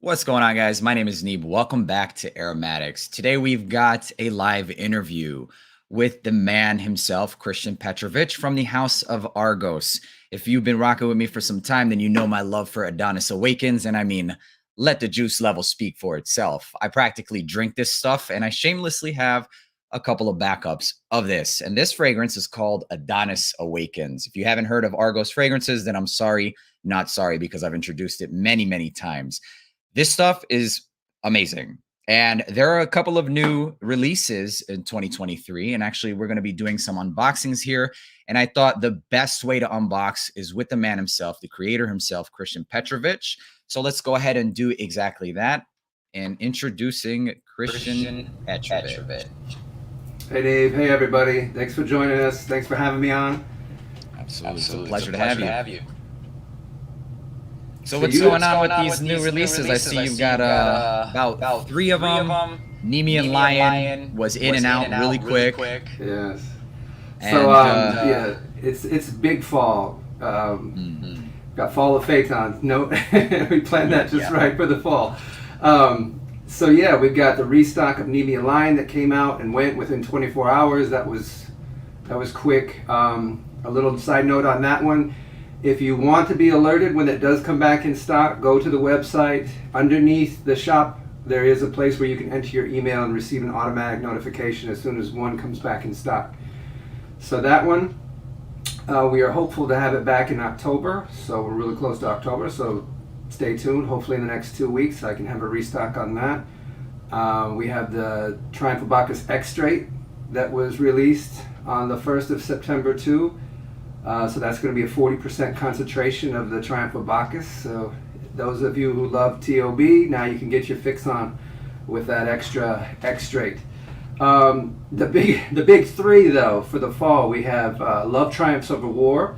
What's going on, guys? My name is Neeb. Welcome back to AROMATIX. Today we've got a live interview with the man himself, Christian Petrovich from the House of Argos. If you've been rocking with me for some time, then you know my love for Adonis Awakens. And I mean, let the juice level speak for itself. I practically drink this stuff, and I shamelessly have a couple of backups of this. And this fragrance is called Adonis Awakens. If you haven't heard of Argos Fragrances, then I'm sorry, not sorry, because I've introduced it many, many times. This stuff is amazing. And there are a couple of new releases in 2023. And actually, we're going to be doing some unboxings here. And I thought the best way to unbox is with the man himself, the creator himself, Christian Petrovich. So let's go ahead and do exactly that. And introducing Christian Petrovich. Hey, Dave. Hey, everybody. Thanks for joining us. Thanks for having me on. Absolutely. It's a pleasure to have you. So what's going on with these new releases? I see you've got about three of them. Nemean Lion was in and out really quick. Yes. And, So yeah, it's big fall. Got Fall of Phaeton. No, we planned that just right for the fall. So yeah, we've got the restock of Nemean Lion that came out and went within 24 hours. That was quick. A little side note on that one. If you want to be alerted when it does come back in stock, go to the website. Underneath the shop, there is a place where you can enter your email and receive an automatic notification as soon as one comes back in stock. So that one, we are hopeful to have it back in October. So we're really close to October, so stay tuned. Hopefully in the next 2 weeks I can have a restock on that. We have the Triumph of Bacchus Extrait that was released on the 1st of September too. So that's going to be a 40% concentration of the Triumph of Bacchus. So those of you who love TOB, now you can get your fix on with that extra extrait. The big three though for the fall, we have Love Triumphs Over War,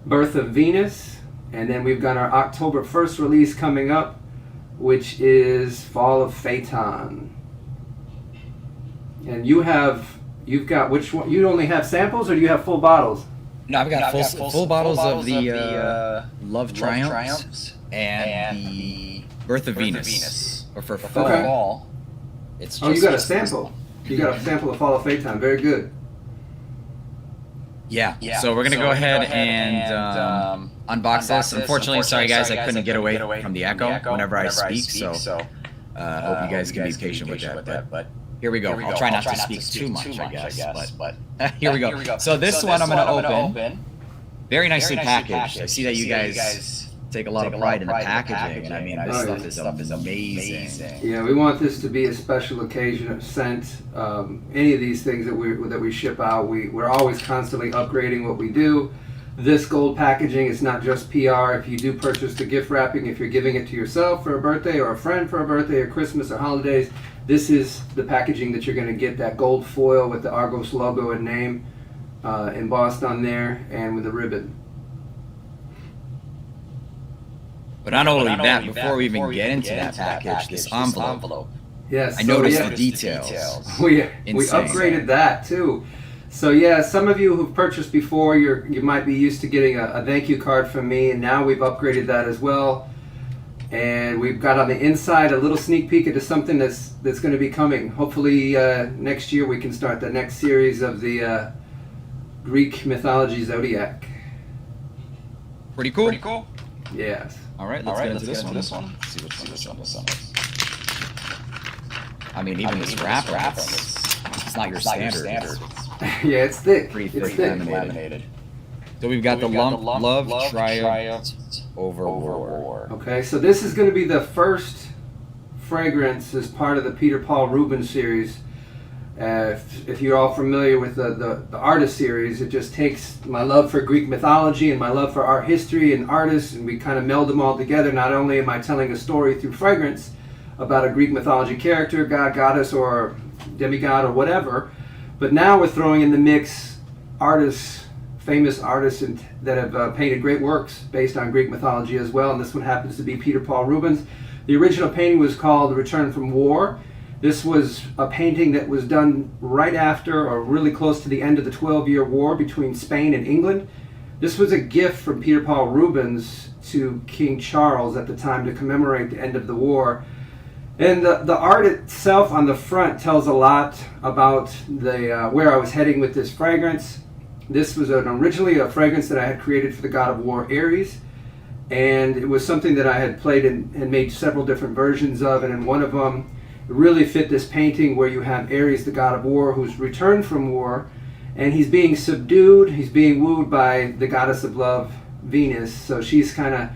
Birth of Venus, and then we've got our October 1st release coming up, which is Fall of Phaeton. And you've got which one? You only have samples, or do you have full bottles? No, I've got full bottles of the Love Triumphs and the Birth of Venus. Or for fall, it's just... Oh, you got a sample. You got a sample of Fall of Phaeton. Very good. Yeah. So we're going to go ahead and unbox this. Unfortunately, sorry guys, I couldn't get away from the echo whenever I speak. So hope you guys can be patient with that. But here we go. I'll try not to speak too much, I guess. But here we go. So this one I'm going to open. Very nicely packaged. I see that you guys take a lot of pride in the packaging. And I mean, this stuff is amazing. Yeah, we want this to be a special occasion scent. Any of these things that we ship out, we're always constantly upgrading what we do. This gold packaging is not just PR. If you do purchase the gift wrapping, if you're giving it to yourself for a birthday or a friend for a birthday or Christmas or holidays, this is the packaging that you're going to get, that gold foil with the Argos logo and name embossed on there, and with a ribbon. But not only that, before we even get into that package, this envelope. Yes, I noticed the details. We upgraded that too. So yeah, some of you who've purchased before, you might be used to getting a thank you card from me, and now we've upgraded that as well. And we've got on the inside a little sneak peek into something that's going to be coming. Hopefully next year we can start the next series of the Greek mythology zodiac. Pretty cool. Yes. All right, let's get into this one. Let's see which one this is. I mean, even this wrapper, it's not your standard. Yeah, it's thick. Pretty thick laminated. So we've got the Love Triumph Over War. Okay, so this is going to be the first fragrance as part of the Peter Paul Rubens series. If you're all familiar with the artist series, it just takes my love for Greek mythology and my love for art history and artists, and we kind of meld them all together. Not only am I telling a story through fragrance about a Greek mythology character, god, goddess, or demigod, or whatever, but now we're throwing in the mix artists, famous artists that have painted great works based on Greek mythology as well, and this one happens to be Peter Paul Rubens. The original painting was called The Return from War. This was a painting that was done right after, or really close to the end of the 12-year war between Spain and England. This was a gift from Peter Paul Rubens to King Charles at the time to commemorate the end of the war. And the art itself on the front tells a lot about the where I was heading with this fragrance. This was originally a fragrance that I had created for the god of war, Ares. And it was something that I had played and made several different versions of. And in one of them, it really fit this painting where you have Ares, the god of war, who's returned from war. And he's being subdued, he's being wooed by the goddess of love, Venus. So she's kind of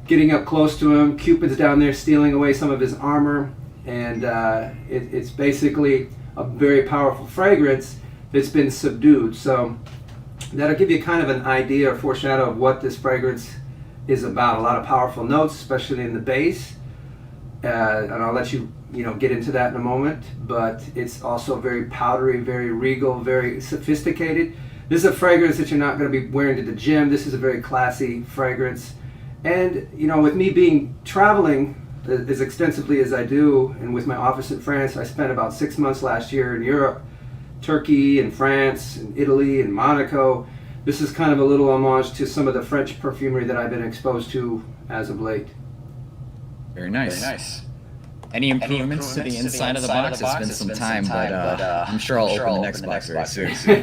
getting up close to him. Cupid's down there stealing away some of his armor. And it's basically a very powerful fragrance that's been subdued. So that'll give you kind of an idea or foreshadow of what this fragrance is about. A lot of powerful notes, especially in the base. And I'll let you get into that in a moment, but it's also very powdery, very regal, very sophisticated. This is a fragrance that you're not going to be wearing to the gym. This is a very classy fragrance. And with me traveling as extensively as I do, and with my office in France, I spent about 6 months last year in Europe, Turkey and France and Italy and Monaco. This is kind of a little homage to some of the French perfumery that I've been exposed to as of late. Very nice. Very nice. Any improvements to the inside of the box? It's been some time, but I'm sure I'll open the next box very soon.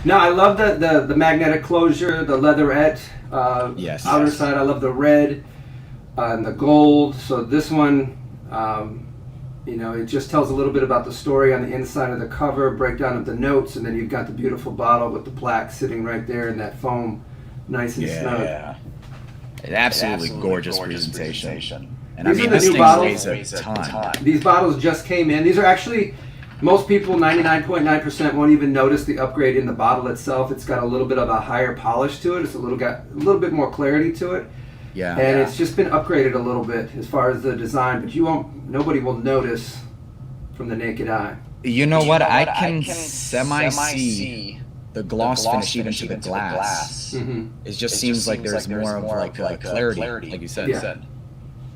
No, I love the magnetic closure, the leatherette outer side. I love the red and the gold. So this one, it just tells a little bit about the story on the inside of the cover, breakdown of the notes, and then you've got the beautiful bottle with the plaque sitting right there in that foam, nice and snug. Yeah, absolutely gorgeous presentation. And these are the new bottles. These bottles just came in. These are actually, most people, 99.9%, won't even notice the upgrade in the bottle itself. It's got a little bit of a higher polish to it. It's got a little bit more clarity to it. Yeah. And it's just been upgraded a little bit as far as the design, but nobody will notice from the naked eye. You know what? I can semi-see the gloss finish even to the glass. Mm-hmm. It just seems like there's more of a clarity, like you said.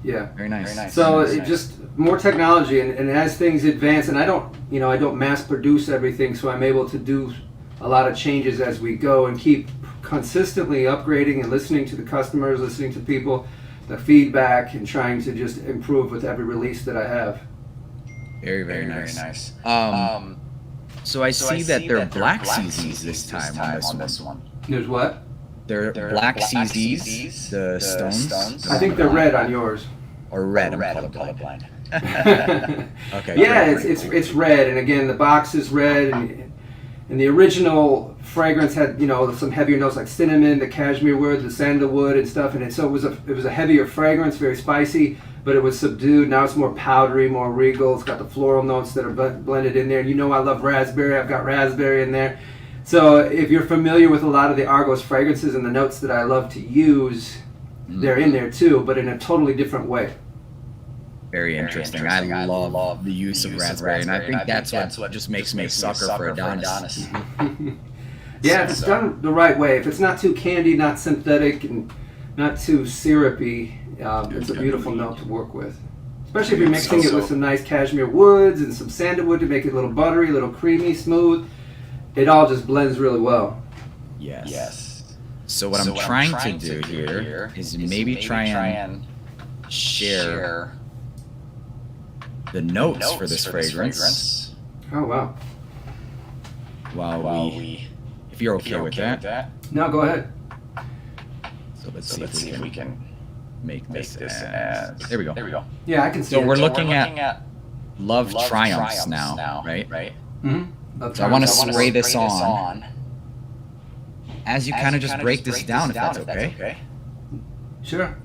Yeah. Very nice. So it just more technology, and as things advance, and I don't mass produce everything, so I'm able to do a lot of changes as we go and keep consistently upgrading and listening to the customers, listening to people, the feedback, and trying to just improve with every release that I have. Very, very nice. So I see that there are black CZs this time on this one. There's what? They're black CZs, the stones. I think they're red on yours. Or red. I'm colorblind. Okay. Yeah, it's red, and again the box is red, and the original fragrance had some heavier notes like cinnamon, the cashmere wood, the sandalwood, and stuff, and so it was a heavier fragrance, very spicy, but it was subdued. Now it's more powdery, more regal. It's got the floral notes that are blended in there. I love raspberry. I've got raspberry in there. So if you're familiar with a lot of the Argos fragrances and the notes that I love to use, they're in there too, but in a totally different way. Very interesting. I love the use of raspberry, and I think that's what just makes me a sucker for Adonis. Yeah, it's done the right way. If it's not too candy, not synthetic, and not too syrupy, it's a beautiful note to work with. Especially if you're mixing it with some nice cashmere woods and some sandalwood to make it a little buttery, a little creamy, smooth. It all just blends really well. Yes. So what I'm trying to do here is maybe try and share the notes for this fragrance. Oh, wow. While if you're okay with that. No, go ahead. So let's see if we can make this as... There we go. Yeah, I can see it. So we're looking at Love Triumphs now, right? Mm-hmm. So I want to spray this on as you kind of just break this down, if that's okay. Sure.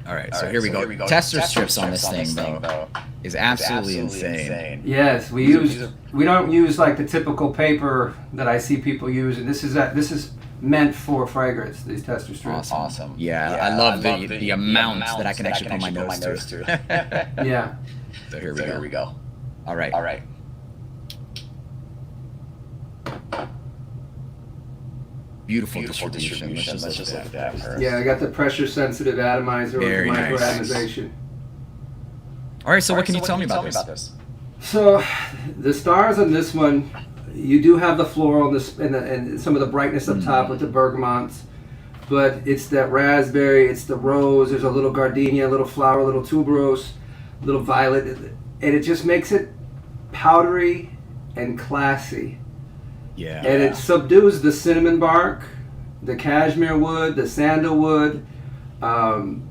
All right, so here we go. Tester strips on this thing, though, is absolutely insane. Yes, we don't use like the typical paper that I see people use, and this is meant for fragrance. These tester strips. Awesome. Yeah, I love the amount that I can actually put my nose to. Yeah. So here we go. All right. Beautiful distribution. Let's just look at that first. Yeah, I got the pressure sensitive atomizer with the microatomization. All right, so what can you tell me about this? So the stars on this one, You do have the floral and some of the brightness up top with the bergamots, but it's that raspberry, it's the rose, there's a little gardenia, a little flower, a little tuberose, a little violet, and it just makes it powdery and classy. Yeah. And it subdues the cinnamon bark, the cashmere wood, the sandalwood, and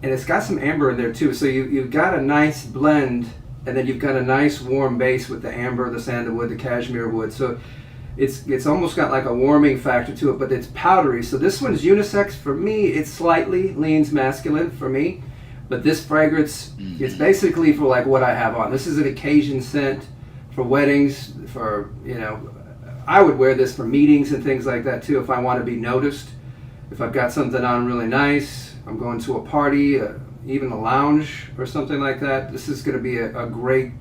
it's got some amber in there too. So you've got a nice blend, and then you've got a nice warm base with the amber, the sandalwood, the cashmere wood. So it's almost got like a warming factor to it, but it's powdery. So this one's unisex. For me, it slightly leans masculine for me, but this fragrance, it's basically for like what I have on. This is an occasion scent for weddings, for, you know, I would wear this for meetings and things like that too if I want to be noticed. If I've got something on really nice, I'm going to a party, even a lounge or something like that, this is going to be a great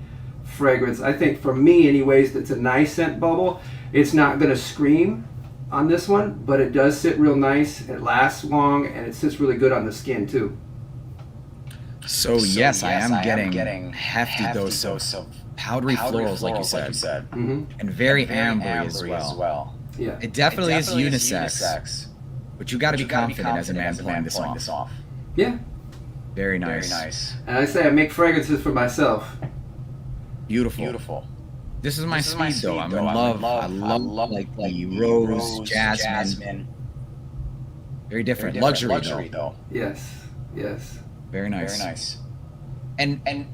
fragrance. I think for me anyways, that's a nice scent bubble. It's not going to scream on this one, but it does sit real nice, it lasts long, and it sits really good on the skin too. So yes, I am getting hefty dose of powdery florals, like you said, and very ambery as well. Yeah, it definitely is unisex, but you got to be confident as a man pulling this off. Yeah, very nice. And I say I make fragrances for myself. Beautiful. This is my speed though. I'm in love. I love like the rose, jasmine. Very different. Luxury though. Yes. Very nice. And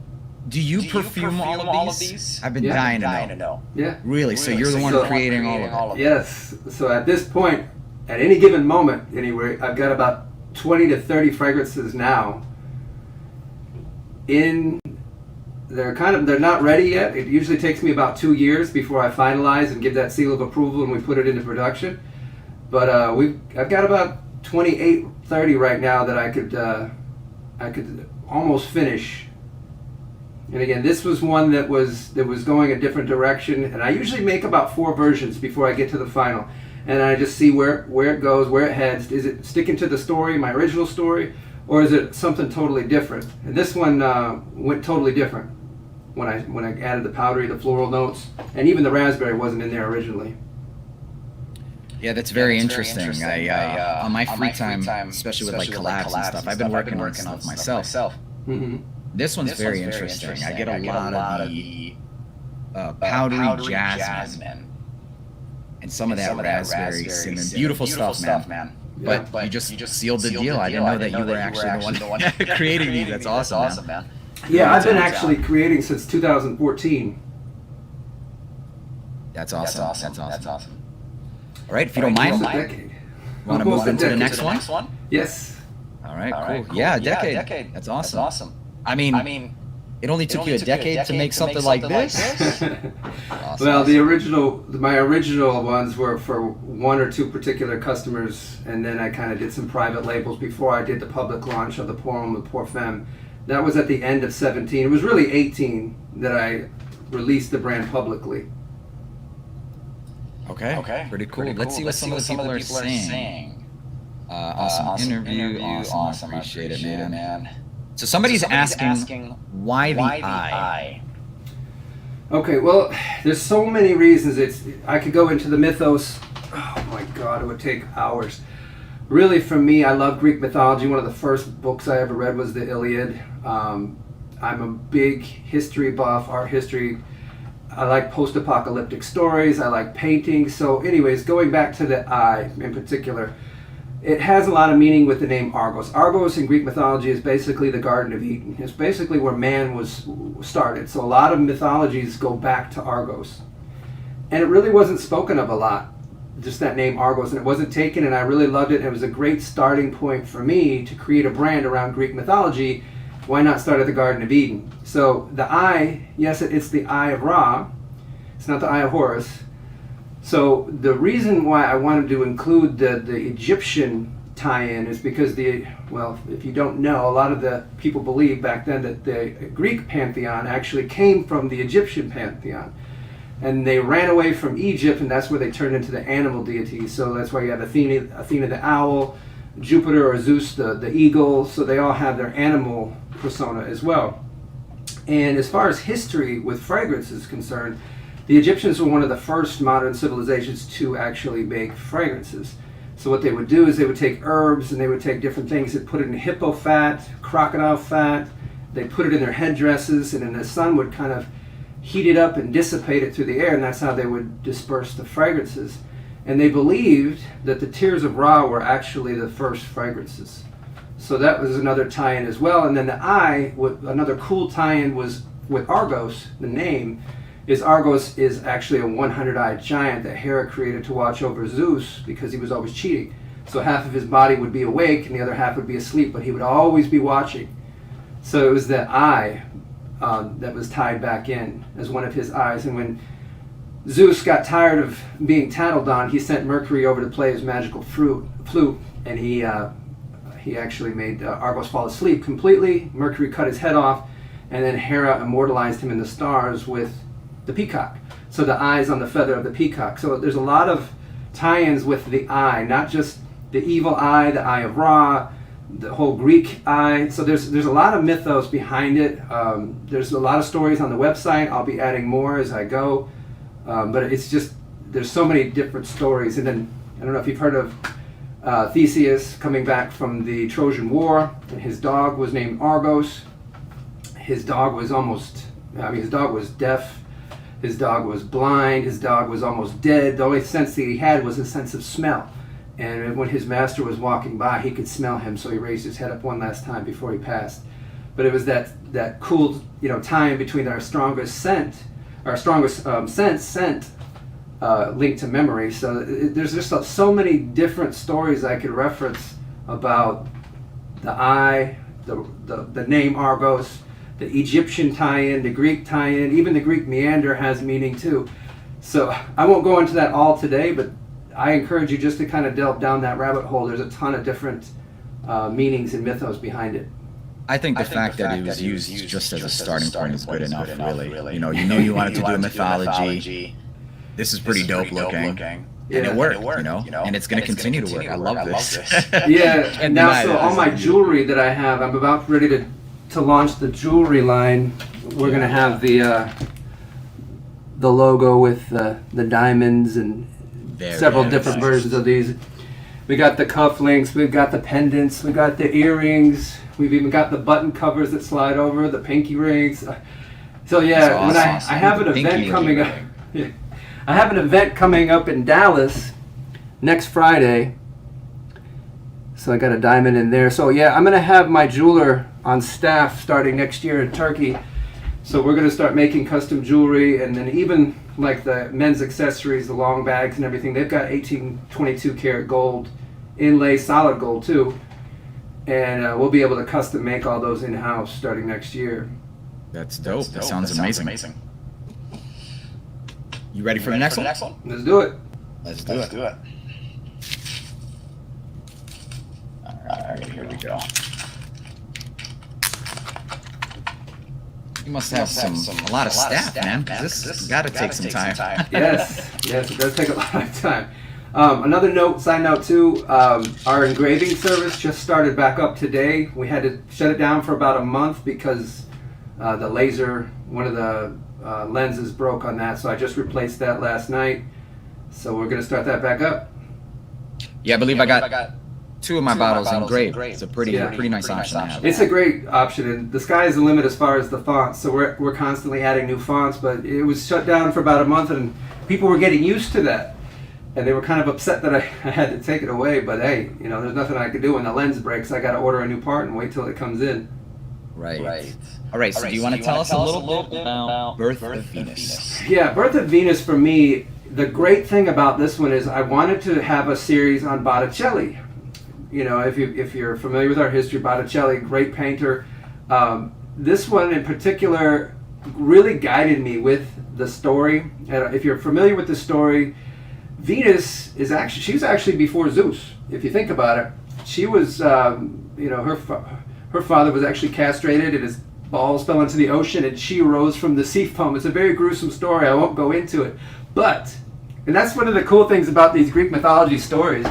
do you perfume all of these? I've been dying to know. Yeah. Really? So you're the one creating all of it? Yes. So at this point, at any given moment, anyway, I've got about 20 to 30 fragrances now. They're not ready yet. It usually takes me about 2 years before I finalize and give that seal of approval and we put it into production. But I've got about 28, 30 right now that I could almost finish. And again, this was one that was going a different direction, and I usually make about 4 versions before I get to the final. And I just see where it goes, where it heads. Is it sticking to the story, my original story, or is it something totally different? And this one went totally different when I added the powdery, the floral notes, and even the raspberry wasn't in there originally. Yeah, that's very interesting. I on my free time, especially with like collabs and stuff, I've been working on stuff myself. Mm-hmm. This one's very interesting. I get a lot of the powdery jasmine and some of that raspberry cinnamon. Beautiful stuff, man. Yeah. But you just sealed the deal. I didn't know that you were actually the one creating these. That's awesome, man. Yeah, I've been actually creating since 2014. That's awesome. All right, if you don't mind, want to move into the next one? Yes. All right, cool. Yeah, a decade. That's awesome. I mean, it only took you a decade to make something like this? Awesome. Well, my original ones were for 1 or 2 particular customers, and then I kind of did some private labels before I did the public launch of the Pour Homme and Pour Femme. That was at the end of 17. It was really 18 that I released the brand publicly. Okay. Pretty cool. Let's see what some of the people are saying. Awesome interview. Awesome. I appreciate it, man. So somebody's asking why the eye? Okay, well, there's so many reasons. I could go into the mythos. Oh my God, it would take hours. Really, for me, I love Greek mythology. One of the first books I ever read was the Iliad. I'm a big history buff, art history. I like post-apocalyptic stories. I like painting. So anyways, going back to the eye in particular, it has a lot of meaning with the name Argos. Argos in Greek mythology is basically the Garden of Eden. It's basically where man was started. So a lot of mythologies go back to Argos. And it really wasn't spoken of a lot, just that name Argos. And it wasn't taken, and I really loved it. And it was a great starting point for me to create a brand around Greek mythology. Why not start at the Garden of Eden? So the eye, yes, it's the eye of Ra. It's not the eye of Horus. So the reason why I wanted to include the Egyptian tie-in is because if you don't know, a lot of the people believe back then that the Greek pantheon actually came from the Egyptian pantheon. And they ran away from Egypt, and that's where they turned into the animal deities. So that's why you have Athena the owl, Jupiter or Zeus the eagle. So they all have their animal persona as well. And as far as history with fragrance is concerned, the Egyptians were one of the first modern civilizations to actually make fragrances. So what they would do is they would take herbs and they would take different things and put it in hippo fat, crocodile fat. They put it in their headdresses, and then the sun would kind of heat it up and dissipate it through the air, and that's how they would disperse the fragrances. And they believed that the tears of Ra were actually the first fragrances. So that was another tie-in as well. And then the eye, another cool tie-in was with Argos. The name is Argos is actually a 100-eyed giant that Hera created to watch over Zeus because he was always cheating. So half of his body would be awake and the other half would be asleep, but he would always be watching. So it was the eye that was tied back in as one of his eyes. And when Zeus got tired of being tattled on, he sent Mercury over to play his magical flute, and he actually made Argos fall asleep completely. Mercury cut his head off, and then Hera immortalized him in the stars with the peacock. So the eye's on the feather of the peacock. So there's a lot of tie-ins with the eye, not just the evil eye, the eye of Ra, the whole Greek eye. So there's a lot of mythos behind it. There's a lot of stories on the website. I'll be adding more as I go. But it's just, there's so many different stories. And then, I don't know if you've heard of Theseus coming back from the Trojan War, and his dog was named Argos. His dog was his dog was deaf. His dog was blind. His dog was almost dead. The only sense that he had was a sense of smell. And when his master was walking by, he could smell him, so he raised his head up one last time before he passed. But it was that cool, tie in between our strongest sense linked to memory. So there's just so many different stories I could reference about the eye, the name Argos, the Egyptian tie-in, the Greek tie-in, even the Greek meander has meaning too. So I won't go into that all today, but I encourage you just to kind of delve down that rabbit hole. There's a ton of different meanings and mythos behind it. I think the fact that it was used just as a starting point is good enough, really. You wanted to do a mythology. This is pretty dope looking. And it worked, and it's going to continue to work. I love this. Yeah, and now so all my jewelry that I have, I'm about ready to launch the jewelry line. We're going to have the logo with the diamonds and several different versions of these. We got the cufflinks, we've got the pendants, we got the earrings, we've even got the button covers that slide over, the pinky rings. So yeah, awesome. When I have an event coming up. Yeah. I have an event coming up in Dallas next Friday. So I got a diamond in there. So yeah, I'm going to have my jeweler on staff starting next year in Turkey. So we're going to start making custom jewelry, and then even like the men's accessories, the long bags and everything. They've got 18, 22 karat gold, inlay solid gold too. And we'll be able to custom make all those in-house starting next year. That's dope. That sounds amazing. You ready for the next one? Let's do it. Let's do it. All right, here we go. You must have a lot of staff, man. This got to take some time. Yes, it does take a lot of time. Another side note too, our engraving service just started back up today. We had to shut it down for about a month because the laser, one of the lenses broke on that, so I just replaced that last night. So we're going to start that back up. Yeah, I believe I got two of my bottles engraved. It's a pretty nice option to have. It's a great option, and the sky is the limit as far as the fonts. So we're constantly adding new fonts, but it was shut down for about a month, and people were getting used to that, and they were kind of upset that I had to take it away. But hey, there's nothing I could do when the lens breaks. I got to order a new part and wait till it comes in. Right. All right. So do you want to tell us a little bit about Birth of Venus? Yeah, Birth of Venus for me. The great thing about this one is I wanted to have a series on Botticelli. If you're familiar with our history, Botticelli, great painter. This one in particular really guided me with the story. If you're familiar with the story, Venus she was actually before Zeus. If you think about it, she was, her father was actually castrated and his balls fell into the ocean and she arose from the sea foam. It's a very gruesome story. I won't go into it. And that's one of the cool things about these Greek mythology stories.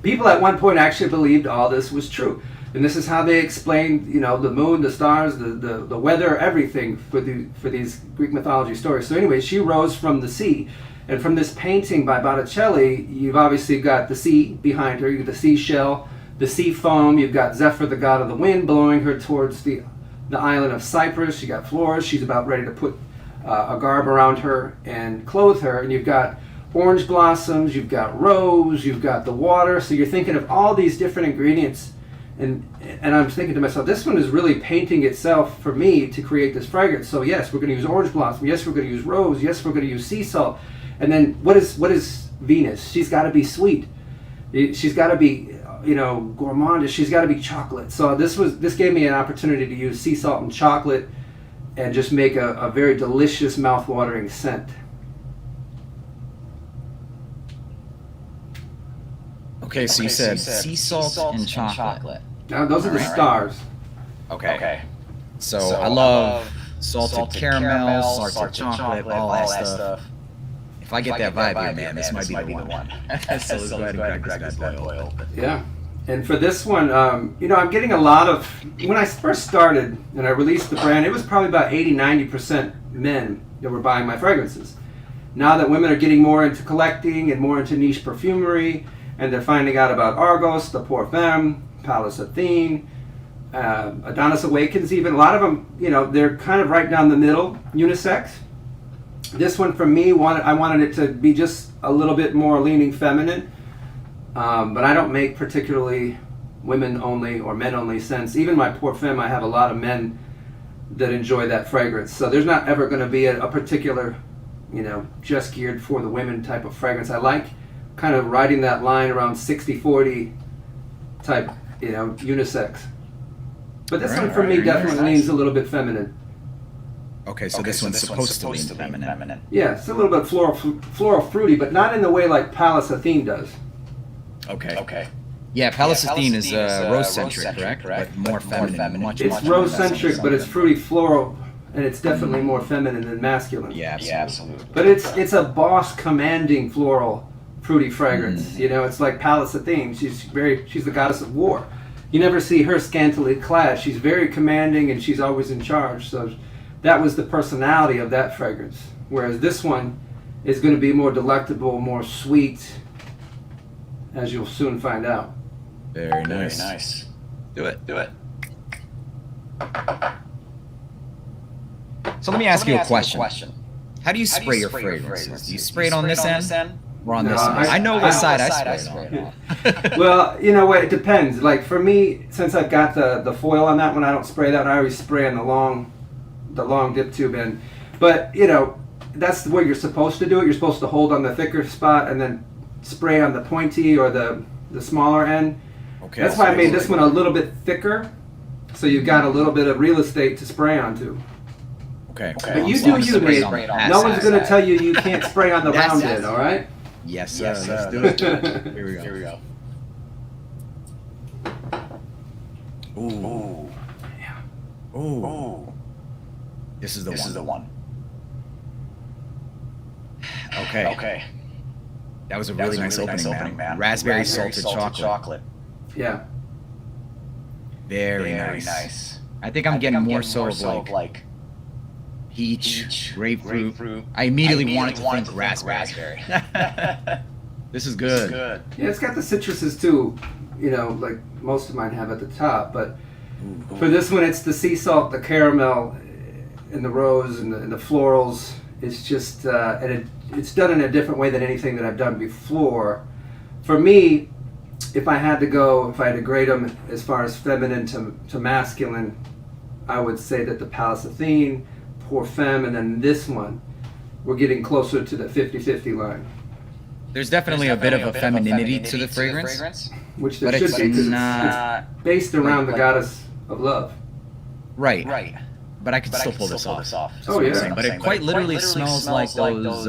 People at one point actually believed all this was true. And this is how they explained, you know, the moon, the stars, the weather, everything for these Greek mythology stories. So anyway, she rose from the sea. And from this painting by Botticelli, you've obviously got the sea behind her. You've got the seashell, the sea foam. You've got Zephyr, the god of the wind, blowing her towards the island of Cyprus. You got Flores. She's about ready to put a garb around her and clothe her. And you've got orange blossoms. You've got rose. You've got the water. So you're thinking of all these different ingredients. And I'm thinking to myself, this one is really painting itself for me to create this fragrance. So yes, we're going to use orange blossom. Yes, we're going to use rose. Yes, we're going to use sea salt. And then what is Venus? She's got to be sweet. She's got to be, you know, gourmandish. She's got to be chocolate. So this gave me an opportunity to use sea salt and chocolate and just make a very delicious, mouth-watering scent. Okay, so you said sea salt and chocolate. Now those are the stars. Okay. So I love salted caramel, salted chocolate, all that stuff. If I get that vibe here, man, this might be the one. So let's go ahead and crack this bad boy open. Yeah. And for this one, you know, I'm getting a lot of, when I first started and I released the brand, it was probably about 80-90% men that were buying my fragrances. Now that women are getting more into collecting and more into niche perfumery, and they're finding out about Argos, the Pour Femme, Pallas Athene, Adonis Awakens even. A lot of them, you know, they're kind of right down the middle, unisex. This one for me, I wanted it to be just a little bit more leaning feminine. But I don't make particularly women only or men only scents. Even my Pour Femme, I have a lot of men that enjoy that fragrance. So there's not ever going to be a particular, you know, just geared for the women type of fragrance. I like kind of riding that line around 60-40 type, you know, unisex. But this one for me definitely leans a little bit feminine. Okay, so this one's supposed to lean feminine. Yeah, it's a little bit floral fruity, but not in the way like Pallas Athene does. Okay. Yeah, Pallas Athene is rose-centric, correct? But more feminine. It's rose-centric, but it's fruity floral, and it's definitely more feminine than masculine. Yeah, absolutely. But it's a boss commanding floral fruity fragrance. You know, it's like Pallas Athene. She's the goddess of war. You never see her scantily clad. She's very commanding and she's always in charge. So that was the personality of that fragrance. Whereas this one is going to be more delectable, more sweet, as you'll soon find out. Very nice. Do it. So let me ask you a question. How do you spray your fragrances? Do you spray it on this end? Or on this end? I know what side I spray it on. Well, you know what? It depends. Like for me, since I've got the foil on that one, I don't spray that. I always spray on the long dip tube end. But you know, that's the way you're supposed to do it. You're supposed to hold on the thicker spot and then spray on the pointy or the smaller end. Okay. That's why I made this one a little bit thicker, so you've got a little bit of real estate to spray onto. Okay. But you do you, Nate. No one's going to tell you can't spray on the round end, all right? Yes, let's do it. Here we go. Ooh. Yeah. Ooh. This is the one. Okay. That was a really nice opening, man. Raspberry salted chocolate. Yeah. Very nice. I think I'm getting more so of like peach, grapefruit. I immediately wanted to think raspberry. This is good. Yeah, it's got the citruses too, you know, like most of mine have at the top. But for this one, it's the sea salt, the caramel, and the rose, and the florals. It's just, and it's done in a different way than anything that I've done before. For me, if I had to grade them as far as feminine to masculine, I would say that the Pallas Athene, Pour Femme, and then this one, we're getting closer to the 50-50 line. There's definitely a bit of a femininity to the fragrance. Which there should be, because it's based around the goddess of love. Right. But I could still pull this off. Oh yeah. But it quite literally smells like those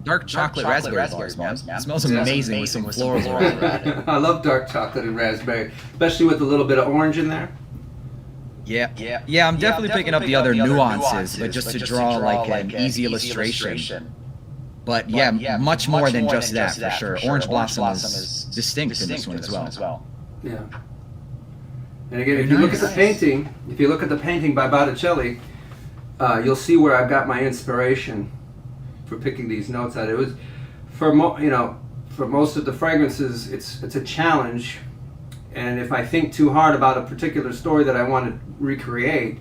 dark chocolate raspberry bars, man. It smells amazing with some florals around it. I love dark chocolate and raspberry, especially with a little bit of orange in there. Yeah, I'm definitely picking up the other nuances, but just to draw like an easy illustration. But yeah, much more than just that, for sure. Orange Blossom is distinct in this one as well. Yeah. And again, if you look at the painting, by Botticelli, you'll see where I got my inspiration for picking these notes out. It was for most of the fragrances, it's a challenge, and if I think too hard about a particular story that I want to recreate,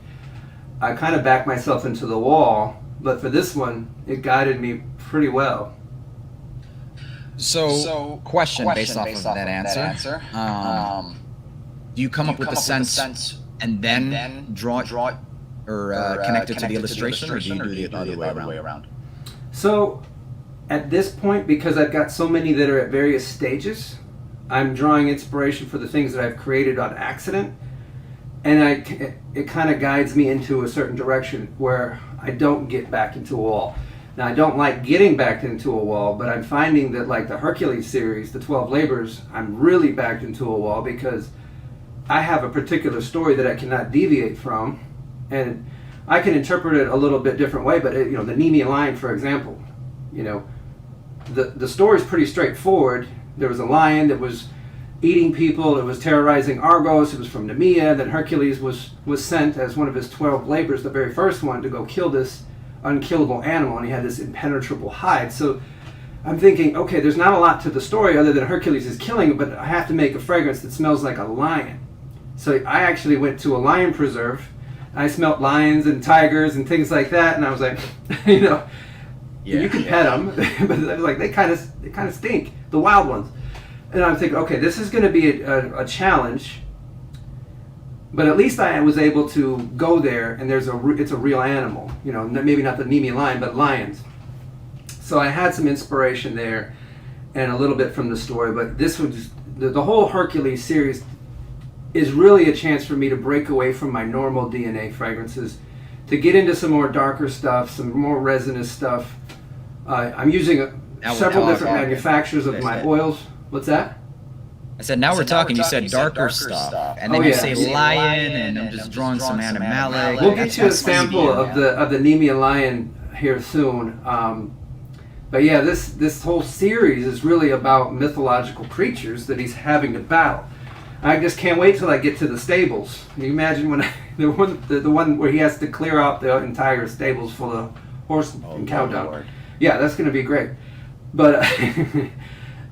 I kind of back myself into the wall. But for this one, it guided me pretty well. So question based off of that answer. Do you come up with the sense and then draw it or connect it to the illustration, or do you do it the other way around? So at this point, because I've got so many that are at various stages, I'm drawing inspiration for the things that I've created on accident, and it kind of guides me into a certain direction where I don't get back into a wall. Now, I don't like getting back into a wall, but I'm finding that like the Hercules series, the 12 Labors, I'm really backed into a wall because I have a particular story that I cannot deviate from, and I can interpret it a little bit different way, but the Nemean lion, for example, the story is pretty straightforward. There was a lion that was eating people, it was terrorizing Argos, it was from Nemea, then Hercules was sent as one of his 12 labors, the very first one, to go kill this unkillable animal, and he had this impenetrable hide. So I'm thinking, okay, there's not a lot to the story other than Hercules is killing it, but I have to make a fragrance that smells like a lion. So I actually went to a lion preserve. I smelled lions and tigers and things like that, and I was like, you can pet them, but I was like, they kind of stink, the wild ones. And I'm thinking, okay, this is going to be a challenge, but at least I was able to go there, and it's a real animal, maybe not the Nemean lion, but lions. So I had some inspiration there, and a little bit from the story. But this was the whole Hercules series is really a chance for me to break away from my normal DNA fragrances, to get into some more darker stuff, some more resinous stuff. I'm using several different manufacturers of my oils. What's that? I said, now we're talking. You said darker stuff, and then you say lion, and I'm just drawing some animalic. We'll get you a sample of the Nemean lion here soon. But yeah, this whole series is really about mythological creatures that he's having to battle. I just can't wait till I get to the stables. Can you imagine when the one where he has to clear out the entire stables full of horse and cow dung? Yeah, that's going to be great. But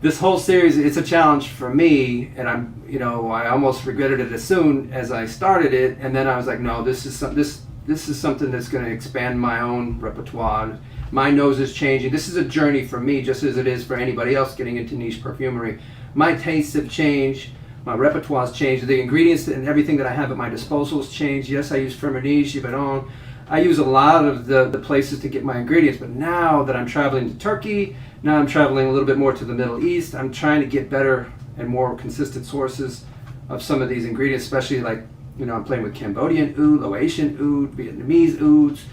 this whole series, it's a challenge for me, and I almost regretted it as soon as I started it, and then I was like, no, this is something that's going to expand my own repertoire. My nose is changing. This is a journey for me, just as it is for anybody else getting into niche perfumery. My tastes have changed. My repertoire's changed. The ingredients and everything that I have at my disposal has changed. Yes, I use Firmenich, Givaudan. I use a lot of the places to get my ingredients, but now that I'm traveling to Turkey, now I'm traveling a little bit more to the Middle East, I'm trying to get better and more consistent sources of some of these ingredients, especially like, I'm playing with Cambodian oud, Laotian oud, Vietnamese ouds,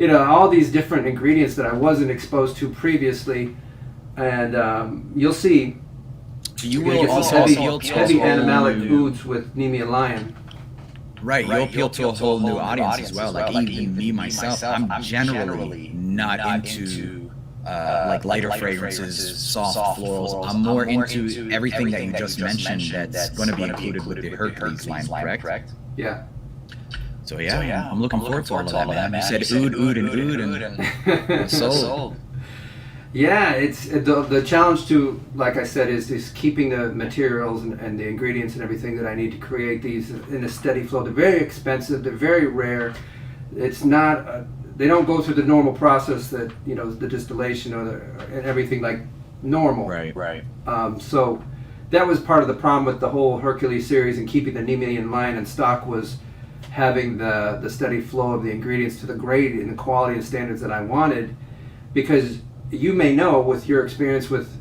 all these different ingredients that I wasn't exposed to previously. And you'll see, you will also heavy animalic ouds with Nemean lion. Right, you'll appeal to a whole new audience as well. Like even me myself, I'm generally not into like lighter fragrances, soft florals. I'm more into everything that you just mentioned that's going to be included with the Hercules line, correct? Yeah. So yeah, I'm looking forward to all of that, man. You said oud, and sold. Yeah, it's the challenge to, like I said, is keeping the materials and the ingredients and everything that I need to create these in a steady flow. They're very expensive. They're very rare. It's not. They don't go through the normal process that the distillation and everything like normal. Right. So that was part of the problem with the whole Hercules series and keeping the Nemean lion in stock, was having the steady flow of the ingredients to the grade and the quality and standards that I wanted, because you may know with your experience with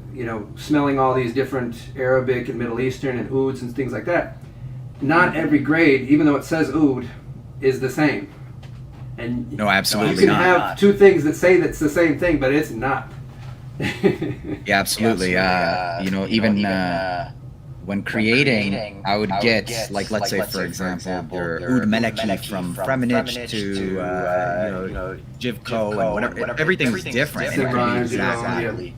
smelling all these different Arabic and Middle Eastern and ouds and things like that, not every grade, even though it says oud, is the same. And no, absolutely you can have two things that say that's the same thing, but it's not. Yeah, absolutely. Even when creating, I would get, like, let's say, for example, your oud meleki from Firmenich to Givco and whatever. Everything's different. Exactly.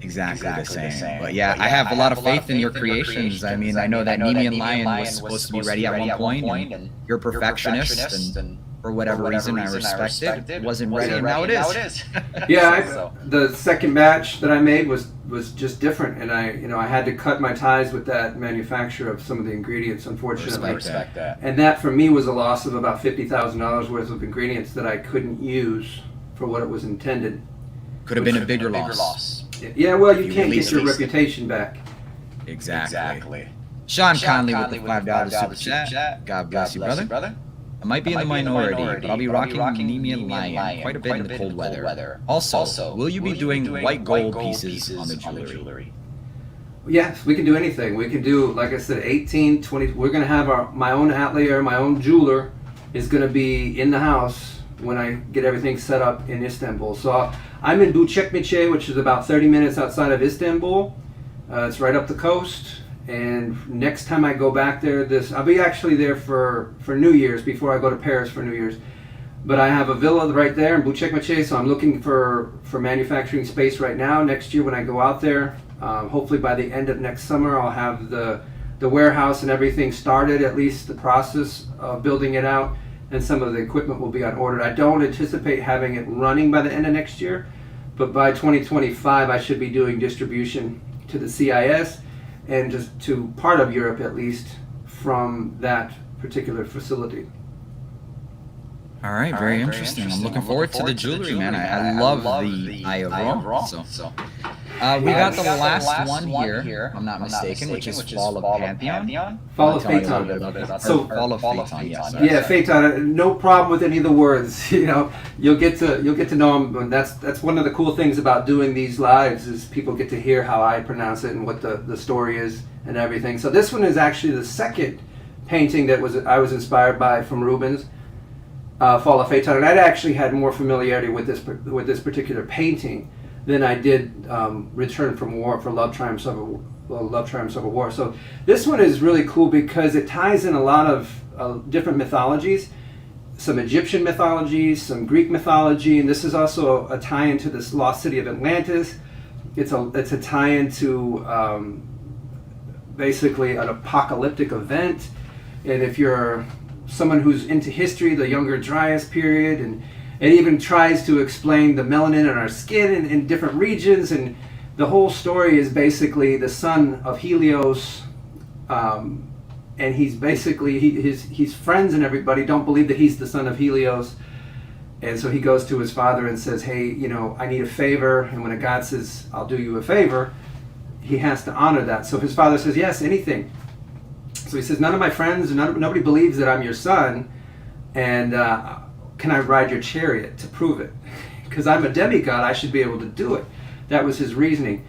exactly the same. But yeah, I have a lot of faith in your creations. I mean, I know that Nemean Lion was supposed to be ready at one point, and you're a perfectionist, and for whatever reason, I respect it. It wasn't ready, and now it is. Yeah, the second batch that I made was just different, and I had to cut my ties with that manufacturer of some of the ingredients, unfortunately. Respect that. And that for me was a loss of about $50,000 worth of ingredients that I couldn't use for what it was intended. Could have been a bigger loss. Yeah, well, you can't get your reputation back. Exactly. Sean Conley with the $5 super chat. God bless you, brother. I might be in the minority, but I'll be rocking Nemean Lion quite a bit in the cold weather. Also, will you be doing white gold pieces on the jewelry? Yes, we can do anything. We can do, like I said, 18, 20. We're going to have my own atelier, my own jeweler is going to be in the house when I get everything set up in Istanbul. So I'm in Büyükçekmece, which is about 30 minutes outside of Istanbul. It's right up the coast. And next time I go back there, I'll be actually there for New Year's before I go to Paris for New Year's. But I have a villa right there in Büyükçekmece, so I'm looking for manufacturing space right now. Next year when I go out there, hopefully by the end of next summer, I'll have the warehouse and everything started, at least the process of building it out, and some of the equipment will be on order. I don't anticipate having it running by the end of next year, but by 2025 I should be doing distribution to the CIS and just to part of Europe at least from that particular facility. All right, very interesting. I'm looking forward to the jewelry, man. I love the Eye of Rome. So, we got the last one here, if I'm not mistaken, which is Fall of Pantheon. Fall of Phaeton. So Fall of Phaeton, yes. Yeah, Phaeton. No problem with any of the words. You'll get to know them. And that's one of the cool things about doing these lives is people get to hear how I pronounce it and what the story is and everything. So this one is actually the second painting that I was inspired by from Rubens. Fall of Phaeton, and I'd actually had more familiarity with this particular painting than I did Return from War for Love Triumphs Over War. So this one is really cool because it ties in a lot of different mythologies, some Egyptian mythologies, some Greek mythology, and this is also a tie-in to this lost city of Atlantis. It's a tie-in to basically an apocalyptic event, and if you're someone who's into history, the Younger Dryas period, and it even tries to explain the melanin in our skin in different regions, and the whole story is basically the son of Helios, and he's basically, his friends and everybody don't believe that he's the son of Helios, and so he goes to his father and says, hey, I need a favor, and when a god says, I'll do you a favor, he has to honor that. So his father says, yes, anything. So he says, none of my friends, nobody believes that I'm your son, and can I ride your chariot to prove it? Because I'm a demigod, I should be able to do it. That was his reasoning.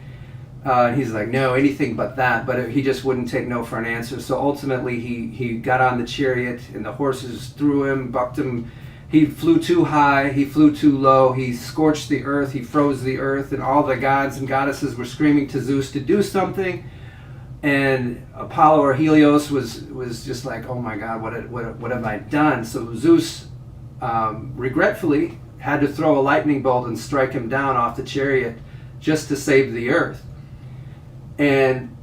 And he's like, no, anything but that. But he just wouldn't take no for an answer. So ultimately he got on the chariot, and the horses threw him, bucked him. He flew too high, he flew too low, he scorched the earth, he froze the earth, and all the gods and goddesses were screaming to Zeus to do something. And Apollo or Helios was just like, oh my God, what have I done? So Zeus regretfully had to throw a lightning bolt and strike him down off the chariot just to save the earth. And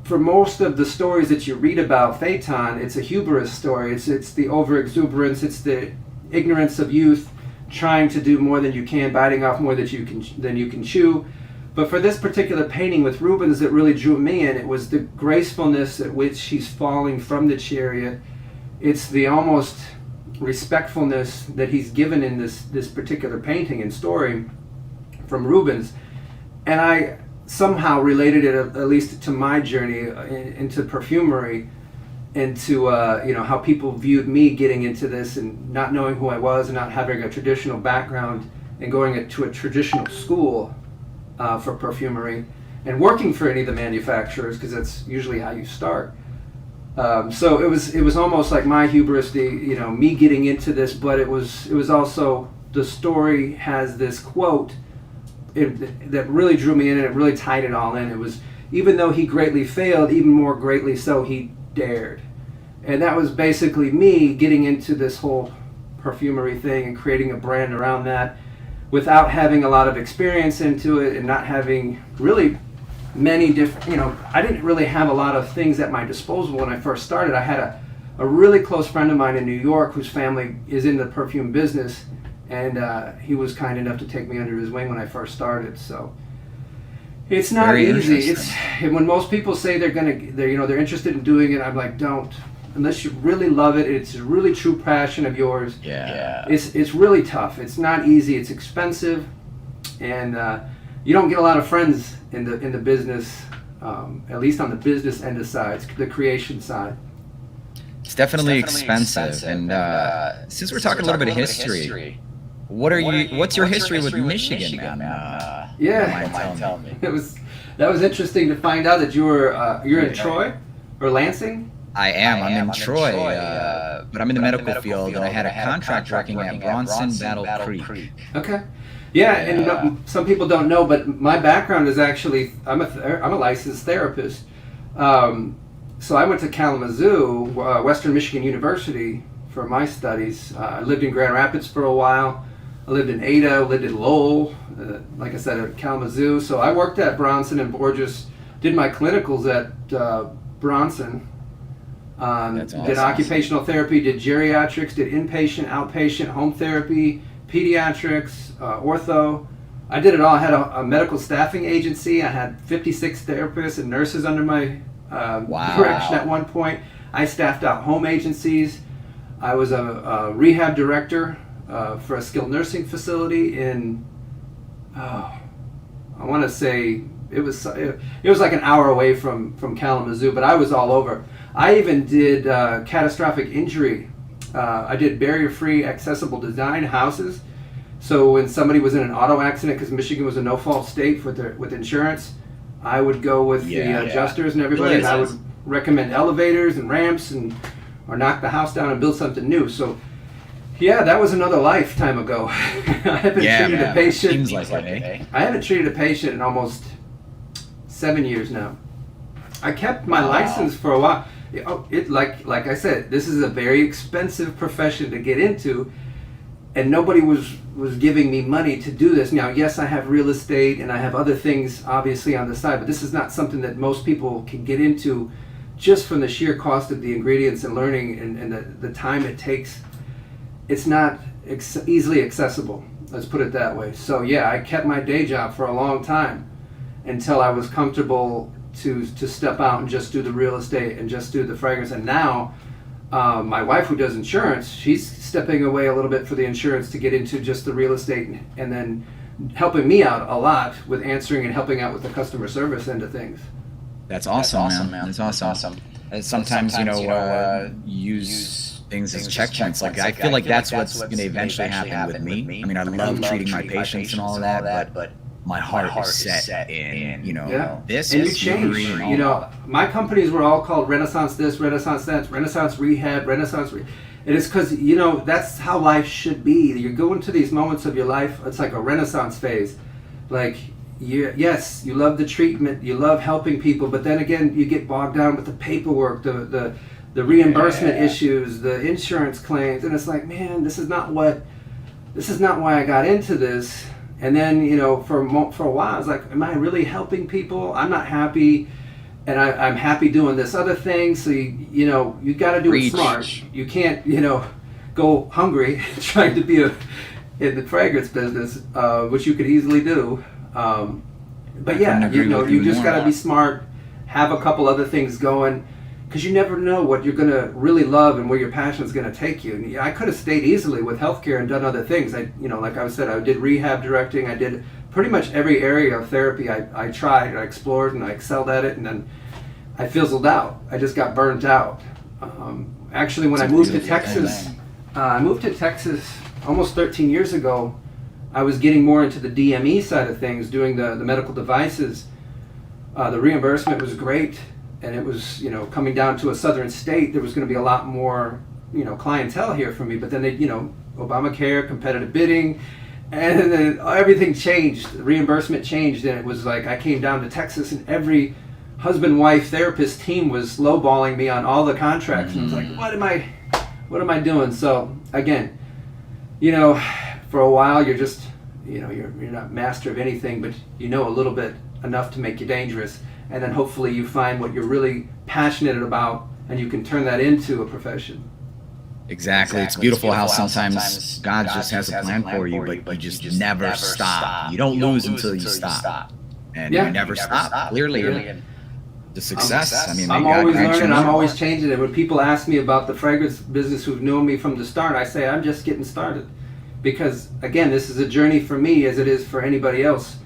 for most of the stories that you read about Phaeton, it's a hubris story. It's the overexuberance, it's the ignorance of youth trying to do more than you can, biting off more than you can chew. But for this particular painting with Rubens that really drew me in, it was the gracefulness at which he's falling from the chariot. It's the almost respectfulness that he's given in this particular painting and story from Rubens. And I somehow related it, at least to my journey into perfumery, into how people viewed me getting into this and not knowing who I was and not having a traditional background and going to a traditional school for perfumery and working for any of the manufacturers, because that's usually how you start. So it was almost like my hubris, me getting into this, but it was also, the story has this quote that really drew me in, and it really tied it all in. It was, even though he greatly failed, even more greatly so he dared. And that was basically me getting into this whole perfumery thing and creating a brand around that. without having a lot of experience into it and not having really many different, I didn't really have a lot of things at my disposal when I first started. I had a really close friend of mine in New York whose family is in the perfume business, and he was kind enough to take me under his wing when I first started. So it's not easy. It's when most people say they're interested in doing it, I'm like, don't. Unless you really love it, it's a really true passion of yours. Yeah. It's really tough. It's not easy. It's expensive, and you don't get a lot of friends in the business, at least on the business end of sides, the creation side. It's definitely expensive. And since we're talking a little bit of history, what's your history with Michigan, man? Yeah, tell me. That was interesting to find out that you're in Troy or Lansing. I'm in Troy, but I'm in the medical field, and I had a contract working at Bronson Battle Creek. Okay. Yeah, and some people don't know, but my background is actually, I'm a licensed therapist. So I went to Kalamazoo, Western Michigan University, for my studies. I lived in Grand Rapids for a while. I lived in Ada, lived in Lowell, like I said, at Kalamazoo. So I worked at Bronson and Borges, did my clinicals at Bronson. That's awesome. Did occupational therapy, did geriatrics, did inpatient, outpatient, home therapy, pediatrics, ortho. I did it all. I had a medical staffing agency. I had 56 therapists and nurses under my direction at one point. I staffed out home agencies. I was a rehab director for a skilled nursing facility in, I want to say, it was like an hour away from Kalamazoo, but I was all over. I even did catastrophic injury. I did barrier-free accessible design houses. So when somebody was in an auto accident, because Michigan was a no-fault state with insurance, I would go with the adjusters and everybody, and I would recommend elevators and ramps or knock the house down and build something new. So yeah, that was another lifetime ago. I haven't treated a patient. Seems like it, eh? I haven't treated a patient in almost 7 years now. I kept my license for a while. Like I said, this is a very expensive profession to get into, and nobody was giving me money to do this. Now, yes, I have real estate and I have other things obviously on the side, but this is not something that most people can get into just from the sheer cost of the ingredients and learning and the time it takes. It's not easily accessible, let's put it that way. So yeah, I kept my day job for a long time until I was comfortable to step out and just do the real estate and just do the fragrance. And now my wife, who does insurance, she's stepping away a little bit for the insurance to get into just the real estate, and then helping me out a lot with answering and helping out with the customer service end of things. That's awesome, man. That's awesome. And sometimes, use things as checkpoints. Like, I feel like that's what's going to eventually happen with me. I mean, I love treating my patients and all of that, but my heart is set in, this and is you change. My companies were all called Renaissance this, Renaissance that, Renaissance Rehab, Renaissance. It is because, that's how life should be. You go into these moments of your life, it's like a Renaissance phase. Like, yes, you love the treatment, you love helping people, but then again, you get bogged down with the paperwork, the reimbursement issues, the insurance claims, and it's like, man, this is not why I got into this. And then, for a while, I was like, am I really helping people? I'm not happy, and I'm happy doing this other thing. So, you got to do it smart. You can't, go hungry trying to be in the fragrance business, which you could easily do. But yeah, you just got to be smart, have a couple other things going, because you never know what you're going to really love and where your passion is going to take you. And I could have stayed easily with healthcare and done other things. Like I said, I did rehab directing. I did pretty much every area of therapy. I tried, I explored, and I excelled at it. And then I fizzled out. I just got burnt out. Actually, when I moved to Texas, almost 13 years ago. I was getting more into the DME side of things, doing the medical devices. The reimbursement was great. And it was, coming down to a southern state, there was going to be a lot more, clientele here for me. But then Obamacare, competitive bidding, and then everything changed. The reimbursement changed, and it was like I came down to Texas, and every husband-wife therapist team was lowballing me on all the contracts. And I was like, what am I doing? So again, for a while, you're just, you're not master of anything, but you know a little bit enough to make you dangerous. And then hopefully you find what you're really passionate about, and you can turn that into a profession. Exactly. It's beautiful how sometimes God just has a plan for you, but you just never stop. You don't lose until you stop. And you never stop, clearly. The success. I mean, I'm always learning. I'm always changing it. When people ask me about the fragrance business who've known me from the start, I say I'm just getting started. Because, again, this is a journey for me as it is for anybody else.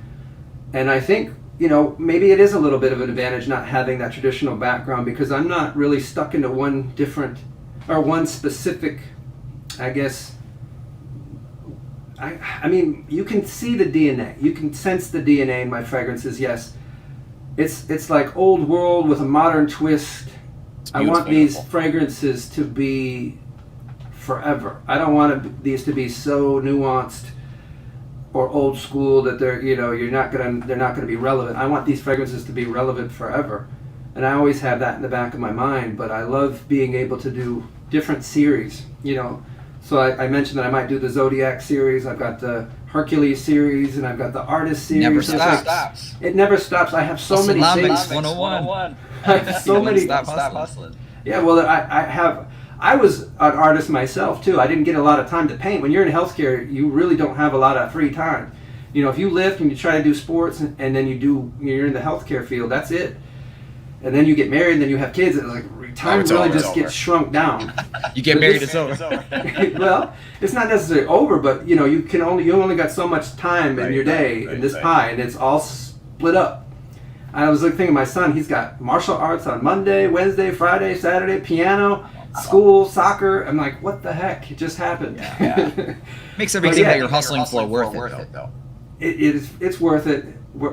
And I think, maybe it is a little bit of an advantage not having that traditional background, because I'm not really stuck into one specific, I guess. I mean, you can see the DNA. You can sense the DNA in my fragrances, yes. It's like old world with a modern twist. I want these fragrances to be forever. I don't want these to be so nuanced or old school that they're not gonna be relevant. I want these fragrances to be relevant forever, and I always have that in the back of my mind. But I love being able to do different series. So I mentioned that I might do the Zodiac series. I've got the Hercules series, and I've got the Artist series. Never stops. It never stops. I have so many things. 101. I have so many. Stop hustling. Yeah, well, I was an artist myself too. I didn't get a lot of time to paint. When you're in healthcare, you really don't have a lot of free time. If you lift and you try to do sports, and then you're in the healthcare field, that's it. And then you get married, and then you have kids, and time really just gets shrunk down. You get married, it's over. Well, it's not necessarily over, but you only got so much time in your day in this pie, and it's all split up. I was thinking of my son. He's got martial arts on Monday, Wednesday, Friday, Saturday, piano, school, soccer. I'm like, what the heck? It just happened. Yeah. Makes everything that you're hustling for worth it, though. It's worth it.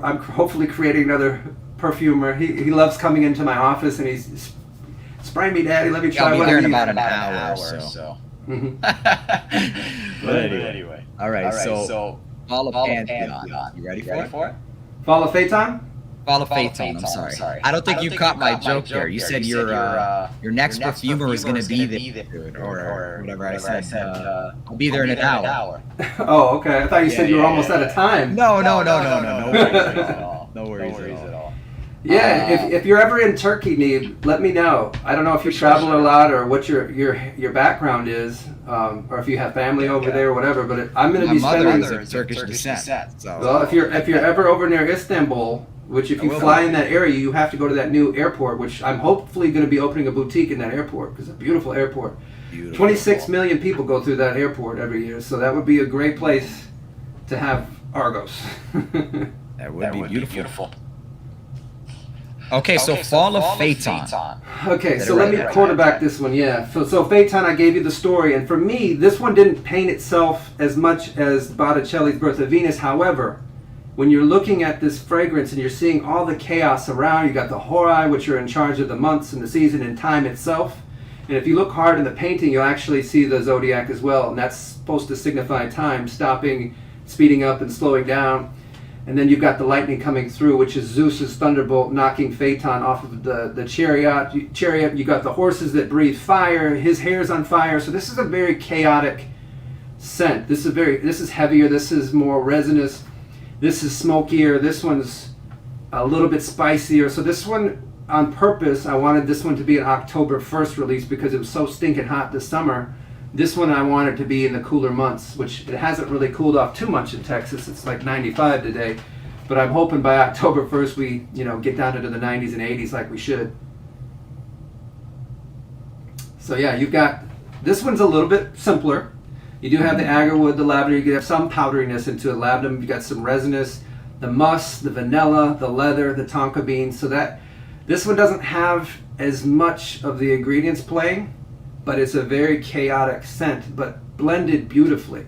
I'm hopefully creating another perfumer. He loves coming into my office, and he's spraying me, Daddy. Let me try. I'll be there in about an hour or so. Mm-hmm. But anyway. All right. So Fall of Pantheon. You ready for it? Fall of Phaeton? Fall of Phaeton. I'm sorry. I don't think you caught my joke there. You said your next perfumer is going to be there, or whatever I said. I'll be there in an hour. Oh, okay. I thought you said you were almost out of time. No. No worries at all. Yeah, if you're ever in Turkey, Neeb, let me know. I don't know if you travel a lot or what your background is, or if you have family over there or whatever. But I'm going to be spending. My mother is of Turkish descent. So. Well, if you're ever over near Istanbul, which if you fly in that area, you have to go to that new airport, which I'm hopefully going to be opening a boutique in that airport, because it's a beautiful airport. 26 million people go through that airport every year, so that would be a great place to have Argos. That would be beautiful. Okay, so Fall of Phaeton. Okay, so let me quarterback this one, yeah. So Phaeton, I gave you the story, and for me, this one didn't paint itself as much as Botticelli's Birth of Venus. However, when you're looking at this fragrance and you're seeing all the chaos around, you got the Horai, which are in charge of the months and the season and time itself. And if you look hard in the painting, you'll actually see the zodiac as well, and that's supposed to signify time, stopping, speeding up, and slowing down. And then you've got the lightning coming through, which is Zeus's thunderbolt knocking Phaeton off of the chariot. You got the horses that breathe fire. His hair's on fire. So this is a very chaotic scent. This is heavier. This is more resinous. This is smokier. This one's a little bit spicier. So this one, on purpose, I wanted this one to be an October 1st release because it was so stinking hot this summer. This one I wanted to be in the cooler months, which it hasn't really cooled off too much in Texas. It's like 95 today. But I'm hoping by October 1st we, get down into the 90s and 80s like we should. So yeah, you've got, this one's a little bit simpler. You do have the agarwood, the lavender, you have some powderiness into it. Lavender, you've got some resinous, the musk, the vanilla, the leather, the tonka beans. So that, this one doesn't have as much of the ingredients playing, but it's a very chaotic scent, but blended beautifully.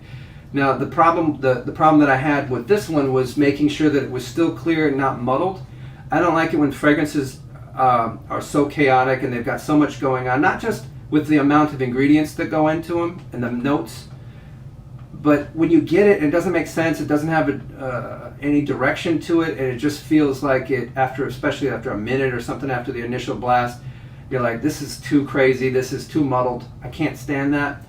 Now the problem that I had with this one was making sure that it was still clear and not muddled. I don't like it when fragrances are so chaotic and they've got so much going on, not just with the amount of ingredients that go into them and the notes, but when you get it, it doesn't make sense. It doesn't have any direction to it, and it just feels like it especially after a minute or something after the initial blast. You're like, this is too crazy, this is too muddled, I can't stand that.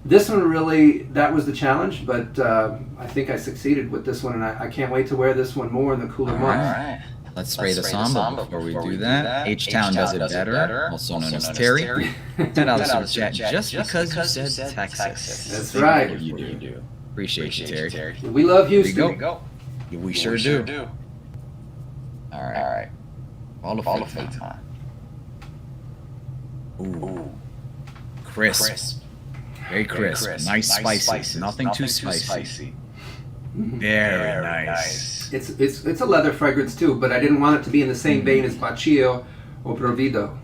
This one really, that was the challenge, but I think I succeeded with this one, and I can't wait to wear this one more in the cooler months. All right. Let's spray the samba before we do that. H-Town does it better, also known as Terry. $10 super chat just because you said Texas. That's right. You do. Appreciate you, Terry. We love Houston. Here we go. Yeah, we sure do. All right. All of faith time. Ooh. Crisp. Very crisp. Nice spicy. Nothing too spicy. Very nice. It's a leather fragrance too, but I didn't want it to be in the same vein as Baccio or Provido.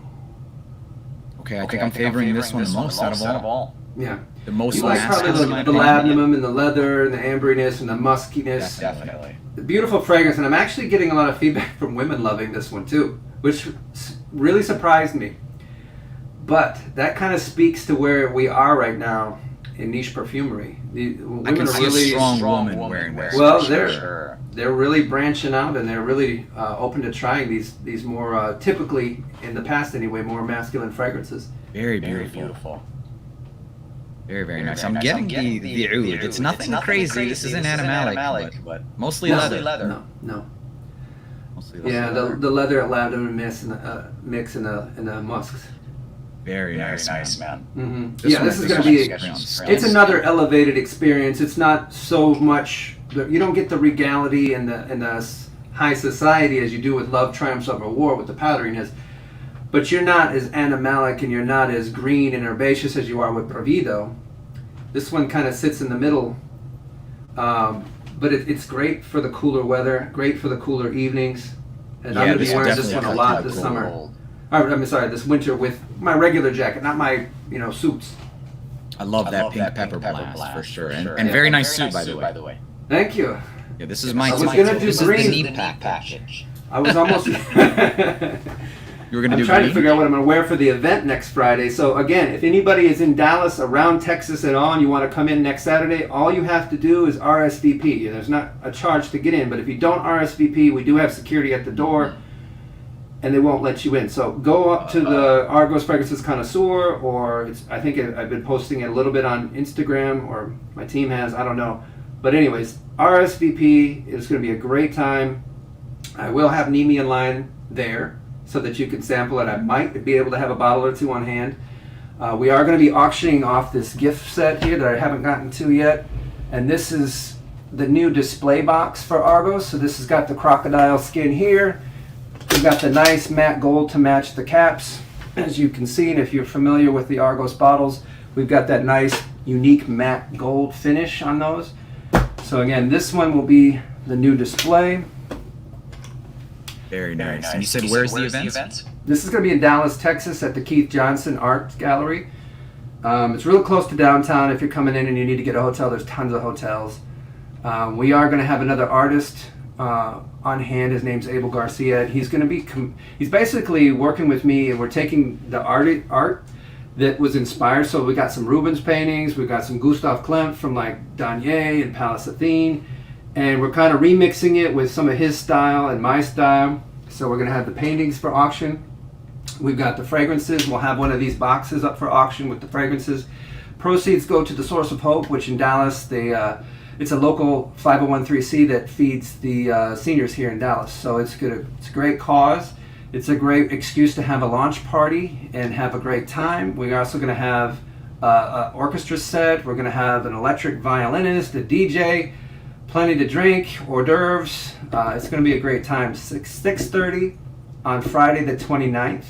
Okay, I think I'm favoring this one the most out of all. Yeah. The most you like probably the labdanum and the leather and the amberiness and the muskiness. Definitely. The beautiful fragrance, and I'm actually getting a lot of feedback from women loving this one too, which really surprised me. But that kind of speaks to where we are right now in niche perfumery. The women I can are see really a strong woman wearing this. Well, they're really branching out, and they're really open to trying these more typically, in the past anyway, more masculine fragrances. Very beautiful. Very nice. I'm getting the oud. It's nothing crazy. This isn't animalic, but mostly leather. No. Mostly leather. Yeah, the leather, lavender mix and the musks. Very nice, man. Mm-hmm. This is going to be. It's another elevated experience. It's not so much. You don't get the regality and the high society as you do with Love Triumphs Over War with the powderiness. But you're not as animalic and you're not as green and herbaceous as you are with Provido. This one kind of sits in the middle. But it's great for the cooler weather, great for the cooler evenings. And I'm going to be wearing this one a lot this summer. I'm sorry, this winter with my regular jacket, not my suits. I love that pink pepper blast for sure. And very nice suit, by the way. Thank you. Yeah, this is my I was going to do green. This is the knee package. I was almost... You were going to do I'm trying green? to figure out what I'm going to wear for the event next Friday. So again, if anybody is in Dallas, around Texas at all, and you want to come in next Saturday, all you have to do is RSVP. There's not a charge to get in, but if you don't RSVP, we do have security at the door, and they won't let you in. So go up to the Argos Fragrances Connoisseur, or I think I've been posting it a little bit on Instagram, or my team has, I don't know. But anyways, RSVP. It's going to be a great time. I will have Nimi in line there, so that you can sample it. I might be able to have a bottle or two on hand. We are going to be auctioning off this gift set here that I haven't gotten to yet. And this is the new display box for Argos. So this has got the crocodile skin here. We've got the nice matte gold to match the caps. As you can see, and if you're familiar with the Argos bottles, we've got that nice unique matte gold finish on those. So again, this one will be the new display. Very nice. And you said where's the event? This is going to be in Dallas, Texas at the Keith Johnson Art Gallery. It's real close to downtown. If you're coming in and you need to get a hotel, there's tons of hotels. We are going to have another artist on hand. His name's Abel Garcia. He's going to be he's basically working with me, and we're taking the art that was inspired. So we got some Rubens paintings. We got some Gustav Klimt from like Danier and Pallas Athene. And we're kind of remixing it with some of his style and my style. So we're going to have the paintings for auction. We've got the fragrances. We'll have one of these boxes up for auction with the fragrances. Proceeds go to the Source of Hope, which in Dallas, it's a local 501(c) that feeds the seniors here in Dallas. So it's a great cause. It's a great excuse to have a launch party and have a great time. We're also going to have an orchestra set. We're going to have an electric violinist, a DJ, plenty to drink, hors d'oeuvres. It's going to be a great time. 6:30 on Friday the 29th.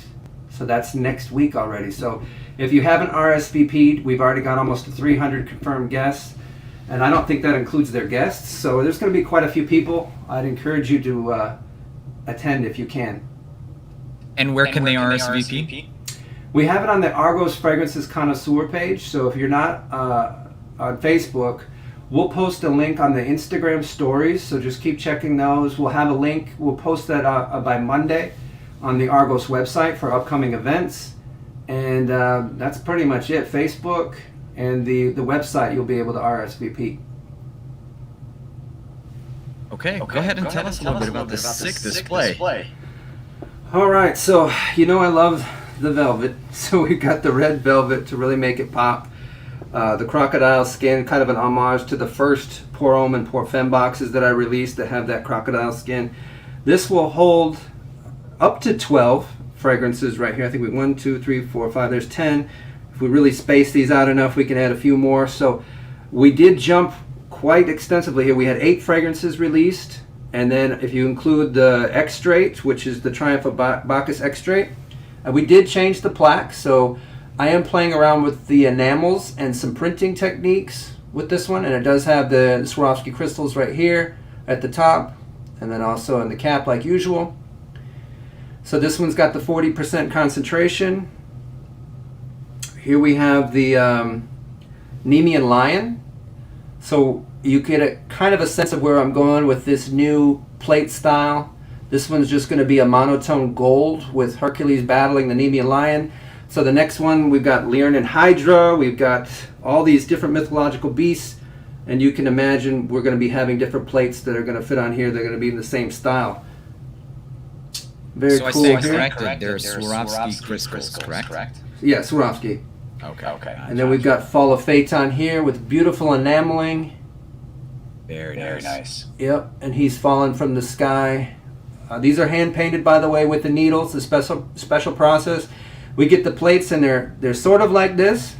So that's next week already. So if you haven't RSVP'd, we've already got almost 300 confirmed guests. And I don't think that includes their guests. So there's going to be quite a few people. I'd encourage you to attend if you can. And where can they RSVP? We have it on the Argos Fragrances Connoisseur page. So if you're not on Facebook, we'll post a link on the Instagram stories, so just keep checking those. We'll have a link. We'll post that by Monday on the Argos website for upcoming events. And that's pretty much it. Facebook and the website, you'll be able to RSVP. Okay, go ahead and tell us a little bit about this sick display. All right, so I love the velvet. So we got the red velvet to really make it pop. The crocodile skin, kind of an homage to the first Pour Homme and Pour Femme boxes that I released that have that crocodile skin. This will hold up to 12 fragrances right here. I think we 1, 2, 3, 4, 5. There's 10. If we really space these out enough, we can add a few more. So we did jump quite extensively here. We had 8 fragrances released, and then if you include the extrait, which is the Triumph of Bacchus extrait, we did change the plaque. So I am playing around with the enamels and some printing techniques with this one, and it does have the Swarovski crystals right here at the top, and then also in the cap like usual. So this one's got the 40% concentration. Here we have the Nemean Lion. So you get a kind of a sense of where I'm going with this new plate style. This one's just going to be a monotone gold with Hercules battling the Nemean Lion. So the next one, we've got Liern and Hydra. We've got all these different mythological beasts. And you can imagine we're going to be having different plates that are going to fit on here. They're going to be in the same style. Very so cool. I stand corrected. They're Swarovski crystals, correct? Yeah, Swarovski. Okay. And then we've got Fall of Phaeton here with beautiful enameling. Very nice. Yep, and he's fallen from the sky. These are hand painted, by the way, with the needles. The special process. We get the plates, and they're sort of like this.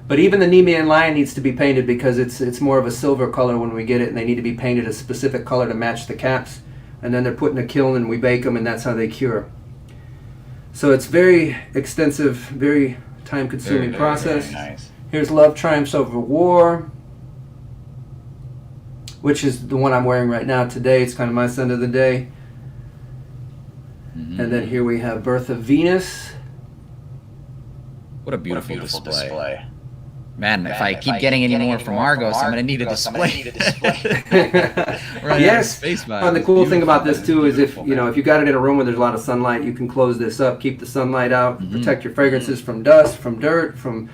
But even the Nemean Lion needs to be painted because it's more of a silver color when we get it, and they need to be painted a specific color to match the caps. And then they're put in a kiln, and we bake them, and that's how they cure. So it's very extensive, very time-consuming process. Very nice. Here's Love Triumphs Over War, which is the one I'm wearing right now today. It's kind of my scent of the day. And then here we have Birth of Venus. What a beautiful display. Man, if I keep getting any more from Argos, I'm going to need a display. Yes. And the cool thing about this too is if you got it in a room where there's a lot of sunlight, you can close this up, keep the sunlight out, protect your fragrances from dust, from dirt, from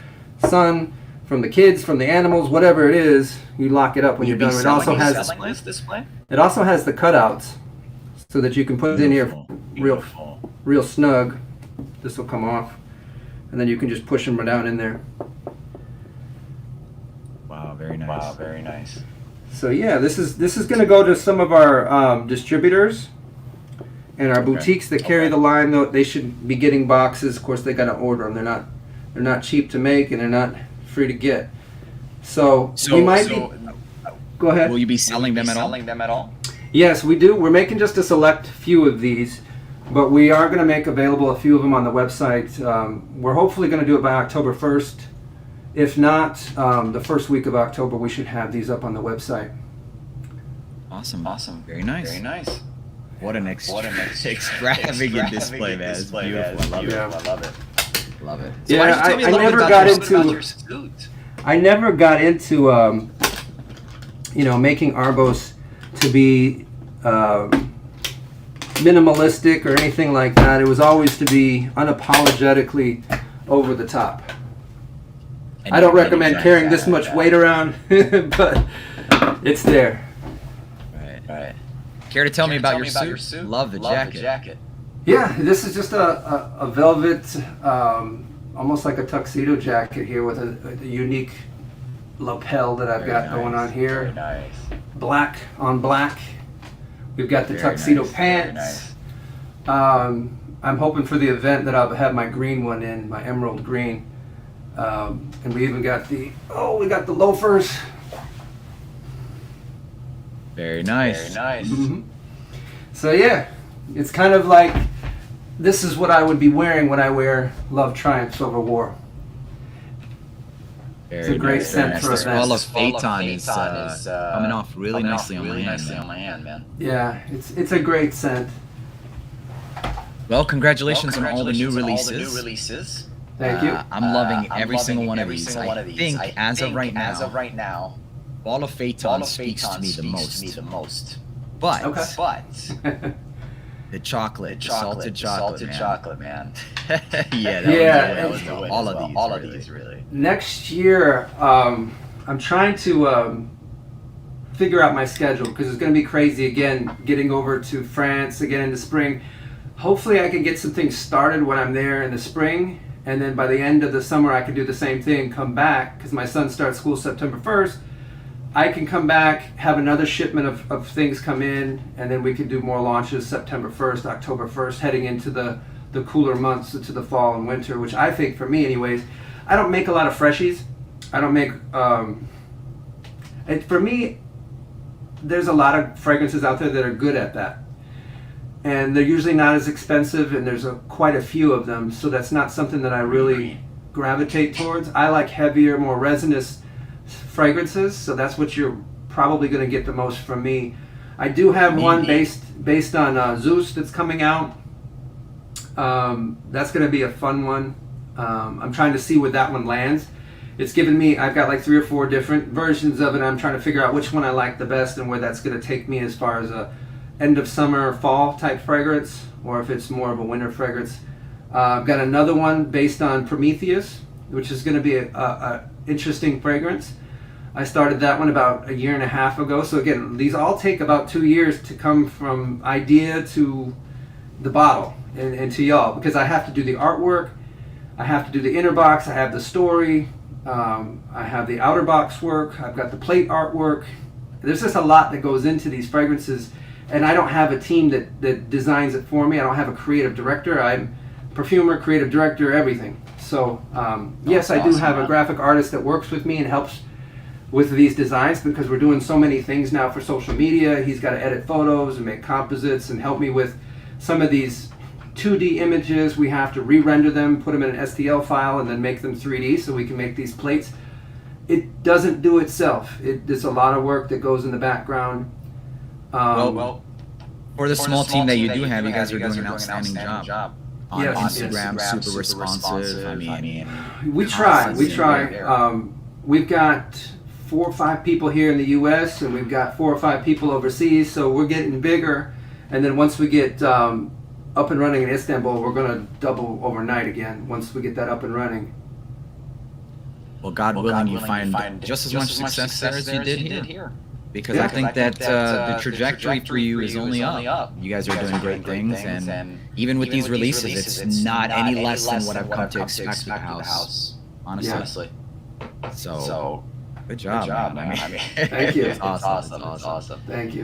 sun, from the kids, from the animals, whatever it is. You lock it up when you're done. It also has the cutouts so that you can put it in here real snug. This will come off, and then you can just push them down in there. Wow, very nice. So yeah, this is going to go to some of our distributors and our boutiques that carry the line. Though they should be getting boxes. Of course, they got to order them. They're not cheap to make, and they're not free to get. So we might be. Go ahead. Will you be selling them at all? Yes, we do. We're making just a select few of these, but we are going to make available a few of them on the website. We're hopefully going to do it by October 1st. If not, the first week of October, we should have these up on the website. Awesome. Very nice. What an extravagant display, man. It's beautiful. I love it. So yeah, I never got into making Argos to be minimalistic or anything like that. It was always to be unapologetically over the top. I don't recommend carrying this much weight around, but it's there. Right. Care to tell me about your suit? Love the jacket. Yeah, this is just a velvet, almost like a tuxedo jacket here with a unique lapel that I've got going on here. Very nice. Black on black. We've got the tuxedo pants. I'm hoping for the event that I'll have my green one in, my emerald green. And we even got the loafers. Very nice. Mm-hmm. So yeah, it's kind of like this is what I would be wearing when I wear Love Triumphs Over War. It's a great scent for events. The Fall of Phaeton is coming off really nicely on my hand, man. Yeah, it's a great scent. Well, congratulations on all the new releases. Thank you. I'm loving every single one of these. I think as of right now, Fall of Phaeton speaks to me the most. But the salted chocolate, man. That was all of these really. Next year, I'm trying to figure out my schedule because it's going to be crazy again. Getting over to France again in the spring. Hopefully, I can get some things started when I'm there in the spring. and then by the end of the summer I could do the same thing, come back, because my son starts school September 1st. I can come back, have another shipment of things come in, and then we could do more launches September 1st, October 1st, heading into the cooler months, into the fall and winter, which I think, for me anyways, I don't make a lot of freshies. I don't make, for me, there's a lot of fragrances out there that are good at that. And they're usually not as expensive, and there's quite a few of them, so that's not something that I really gravitate towards. I like heavier, more resinous fragrances, so that's what you're probably going to get the most from me. I do have one based on Zeus that's coming out. That's going to be a fun one. I'm trying to see where that one lands. It's given me, I've got like 3 or 4 different versions of it. I'm trying to figure out which one I like the best and where that's going to take me as far as a end of summer, fall type fragrance, or if it's more of a winter fragrance. I've got another one based on Prometheus, which is going to be a interesting fragrance. I started that one about 1.5 years ago. So again, these all take about 2 years to come from idea to the bottle and to y'all, because I have to do the artwork, I have to do the inner box, I have the story, I have the outer box work, I've got the plate artwork. There's just a lot that goes into these fragrances, and I don't have a team that designs it for me. I don't have a creative director. I'm perfumer, creative director, everything. So yes, I do have a graphic artist that works with me and helps with these designs, because we're doing so many things now for social media. He's got to edit photos and make composites and help me with some of these 2D images. We have to re-render them, put them in an STL file, and then make them 3D so we can make these plates. It doesn't do itself. There's a lot of work that goes in the background. Well, for the small team that you do have, you guys are doing an outstanding job. On Instagram, super responsive. I mean, we try. We've got 4 or 5 people here in the U.S. and we've got 4 or 5 people overseas. So we're getting bigger. And then once we get up and running in Istanbul, we're going to double overnight again. Once we get that up and running. Well, God willing, you find just as much success there as you did here. Because I think that the trajectory for you is only up. You guys are doing great things, and even with these releases, it's not any less than what I've come to expect with the house, honestly. So, good job, man. I mean, thank you. It's awesome. Thank you.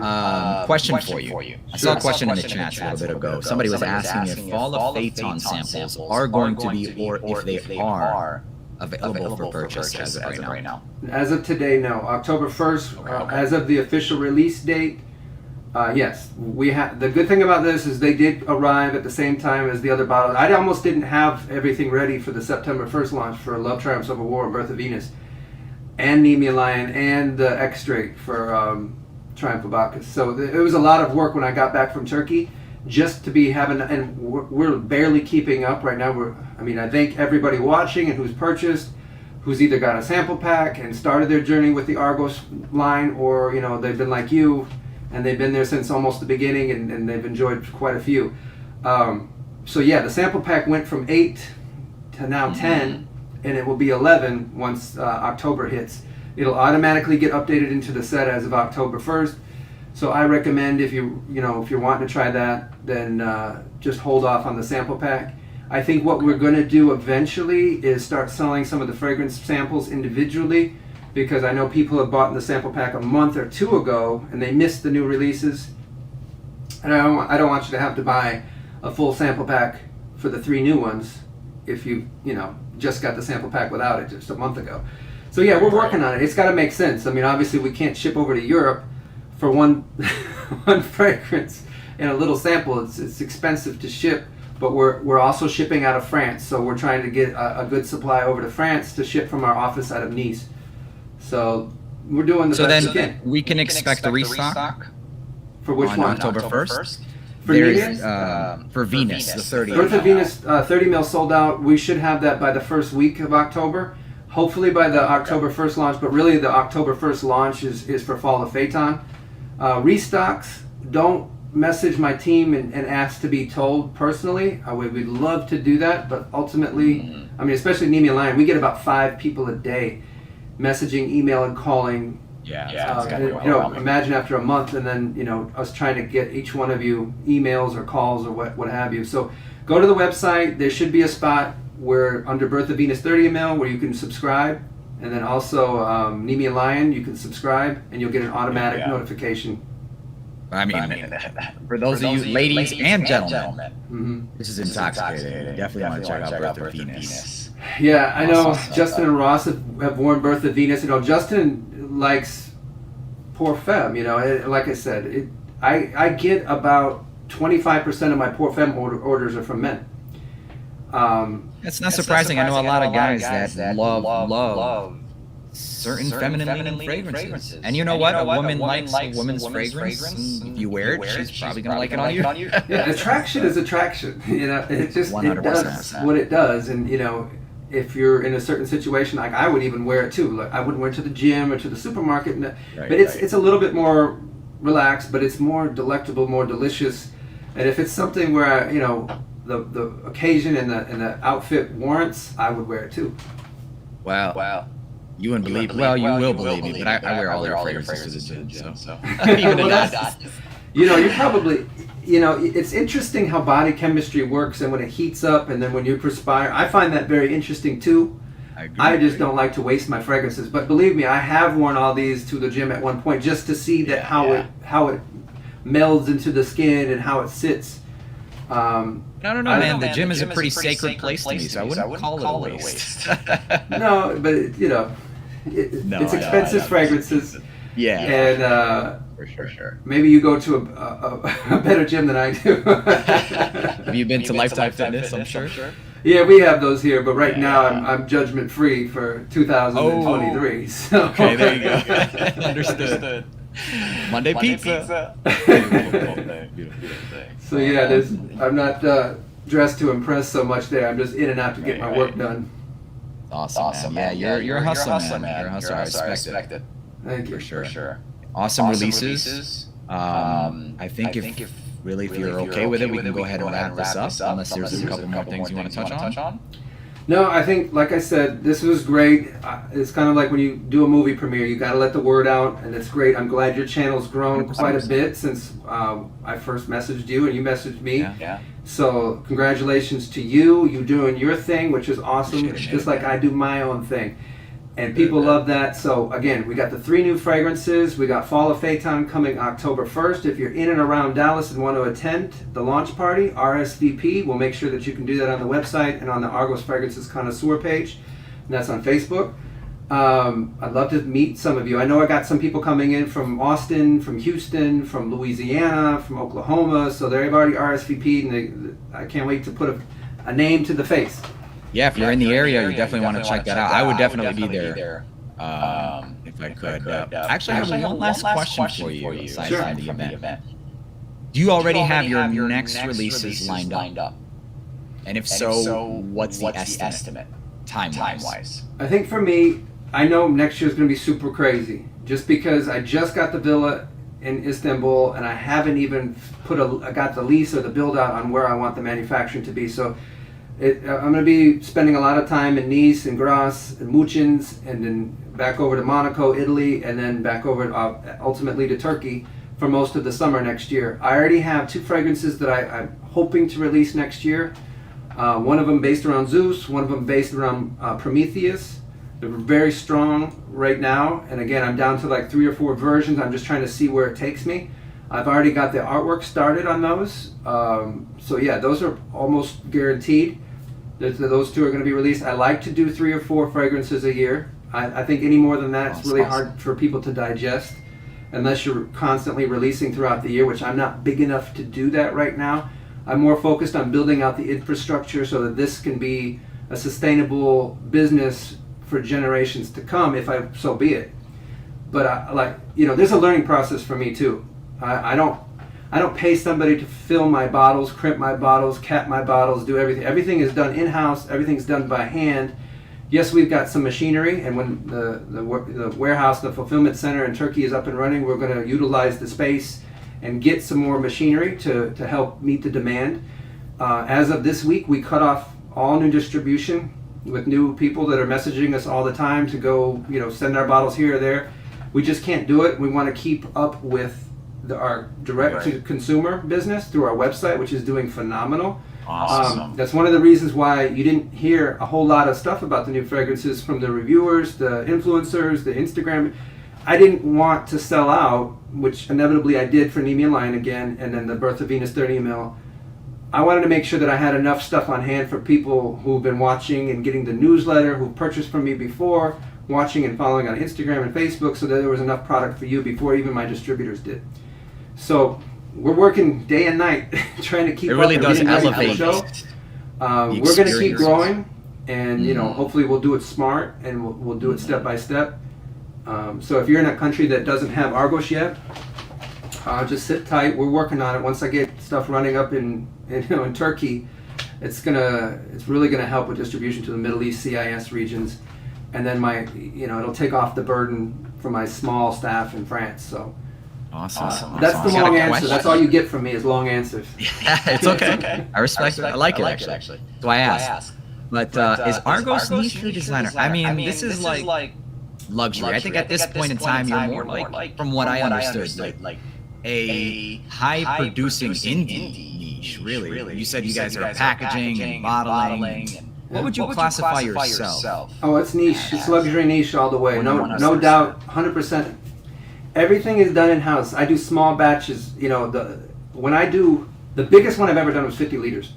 Question for you. I saw a question in the chat a little bit ago. Somebody was asking if all the Phaeton samples are going to be, or if they are, available for purchase as of right now. As of today, no. October 1st, as of the official release date, yes. We have. The good thing about this is they did arrive at the same time as the other bottles. I almost didn't have everything ready for the September 1st launch for Love Triumphs Over War and Birth of Venus, and Nemea Lion, and the Extrait for Triumph of Bacchus. So it was a lot of work when I got back from Turkey, just to be having, and we're barely keeping up right now. I thank everybody watching and who's purchased, who's either got a sample pack and started their journey with the Argos line, or they've been like you and they've been there since almost the beginning, and they've enjoyed quite a few. So yeah, the sample pack went from 8 to now 10, and it will be 11 once October hits. It'll automatically get updated into the set as of October 1st. So I recommend if you're wanting to try that, then just hold off on the sample pack. I think what we're going to do eventually is start selling some of the fragrance samples individually, because I know people have bought the sample pack a month or 2 ago and they missed the new releases. And I don't want you to have to buy a full sample pack for the 3 new ones if you just got the sample pack without it just a month ago. So yeah, we're working on it. It's got to make sense. Obviously we can't ship over to Europe for one fragrance and a little sample. It's expensive to ship, but we're also shipping out of France, so we're trying to get a good supply over to France to ship from our office out of Nice. So we're doing the best we can. So then we can expect a restock for which on one? October 1st. For Venus? For Venus, the 30th. Birth of Venus, 30 mil sold out. We should have that by the first week of October. Hopefully by the October 1st launch, but really the October 1st launch is for Fall of Phaeton. Restocks, don't message my team and ask to be told personally. We'd love to do that, but ultimately, especially Nemea Lion, we get about 5 people a day messaging, email, and calling. Imagine after a month, and then us trying to get each one of you emails or calls or what have you. So go to the website. There should be a spot we're under Bertha Venus 30 ml, where you can subscribe, and then also Nimi and Lion, you can subscribe, and you'll get an automatic notification. I mean, for those of you ladies and gentlemen, this is intoxicating. You definitely want to check out Bertha Venus. Yeah, I know Justin and Ross have worn Bertha Venus. You know, Justin likes Pour Femme. You know, like I said, I get about 25% of my Pour Femme orders are from men. It's not surprising. I know a lot of guys that love certain feminine fragrances. And you know what? A woman likes a woman's fragrance. If you wear it, she's probably going to like it on you. Yeah, attraction is attraction. You know, it just 100%. It does what it does. And, you know, if you're in a certain situation, like I would even wear it too. Like I wouldn't wear it to the gym or to the supermarket. But it's a little bit more relaxed, but it's more delectable, more delicious. And if it's something where, you know, the occasion and the outfit warrants, I would wear it too. Wow. You wouldn't believe me. Well, you will believe me, but I wear all your fragrances to the gym. So. Even you know, you probably, you know, it's interesting how body chemistry works, and when it heats up and then when you perspire, I find that very interesting too. I just don't like to waste my fragrances. But believe me, I have worn all these to the gym at one point just to see that how it melds into the skin and how it sits. I don't know, man. The gym is a pretty sacred place to me, so I wouldn't call it a waste. No, but you know, it's expensive fragrances. Yeah. And for sure. Maybe you go to a better gym than I do. Have you been to Lifetime Fitness? I'm sure. Yeah, we have those here, but right now I'm judgment free for 2023. So. Okay, there you go. Understood. Monday pizza. Beautiful thing. So yeah, I'm not dressed to impress so much there. I'm just in and out to get my work done. Awesome, man. Yeah, you're a hustler, man. You're a hustler. I respect it. Thank you. For sure. Awesome releases. I think if you're okay with it, we can go ahead and wrap this up, unless there's a couple more things you want to touch on. No, I think, like I said, this was great. It's kind of like when you do a movie premiere, you got to let the word out, and it's great. I'm glad your channel's grown quite a bit since I first messaged you and you messaged me. Yeah. So congratulations to you. You doing your thing, which is awesome, just like I do my own thing. And people love that. So again, we got the 3 new fragrances. We got Fall of Phaeton coming October 1st. If you're in and around Dallas and want to attend the launch party, RSVP. We'll make sure that you can do that on the website and on the Argos Fragrances Connoisseur page. And that's on Facebook. I'd love to meet some of you. I know I got some people coming in from Austin, from Houston, from Louisiana, from Oklahoma. So they've already RSVP'd, and I can't wait to put a name to the face. Yeah, if you're in the area, you definitely want to check that out. I would definitely be there if I could. Actually, I have one last question for you aside from the event. Do you already have your next releases lined up? And if so, what's the estimate, time-wise? I think for me, I know next year's going to be super crazy. Just because I just got the villa in Istanbul, and I haven't even got the lease or the build-out on where I want the manufacturing to be. So I'm going to be spending a lot of time in Nice and Grasse and Muchins, and then back over to Monaco, Italy, and then back over ultimately to Turkey for most of the summer next year. I already have 2 fragrances that I'm hoping to release next year. One of them based around Zeus, one of them based around Prometheus. They're very strong right now, and again, I'm down to like 3 or 4 versions. I'm just trying to see where it takes me. I've already got the artwork started on those. So yeah, those are almost guaranteed. Those 2 are going to be released. I like to do 3 or 4 fragrances a year. I think any more than that, it's really hard for people to digest unless you're constantly releasing throughout the year, which I'm not big enough to do that right now. I'm more focused on building out the infrastructure so that this can be a sustainable business for generations to come, if so be it. But there's a learning process for me too. I don't pay somebody to fill my bottles, crimp my bottles, cap my bottles, do everything. Everything is done in-house. Everything's done by hand. Yes, we've got some machinery, and when the warehouse, the fulfillment center in Turkey is up and running, we're going to utilize the space and get some more machinery to help meet the demand. As of this week, we cut off all new distribution with new people that are messaging us all the time to go, send our bottles here or there. We just can't do it. We want to keep up with our direct-to-consumer business through our website, which is doing phenomenal. Awesome. That's one of the reasons why you didn't hear a whole lot of stuff about the new fragrances from the reviewers, the influencers, the Instagram. I didn't want to sell out, which inevitably I did for Neiman Line again, and then the Birth of Venus 30 ml. I wanted to make sure that I had enough stuff on hand for people who've been watching and getting the newsletter, who've purchased from me before, watching and following on Instagram and Facebook, so that there was enough product for you before even my distributors did. So we're working day and night trying to keep it really up does and getting ready elevate for the show. We're going to keep growing, and you know, hopefully we'll do it smart, and we'll do it step by step. So if you're in a country that doesn't have Argos yet, just sit tight. We're working on it. Once I get stuff running up in Turkey, it's really gonna help with distribution to the Middle East, CIS regions, and then it'll take off the burden for my small staff in France. So. Awesome. That's the long answer. That's all you get from me is long answers. Yeah, it's okay. I respect it. I like it actually. That's why I asked. But is Argos niche or designer? I mean, this is like luxury. I think at this point in time, you're more like, from what I understood, like a high-producing indie niche. Really, you said you guys are packaging and bottling. What would you classify yourself? Oh, it's niche. It's luxury niche all the way. No doubt, 100%. Everything is done in-house. I do small batches. When I do, the biggest one I've ever done was 50 liters.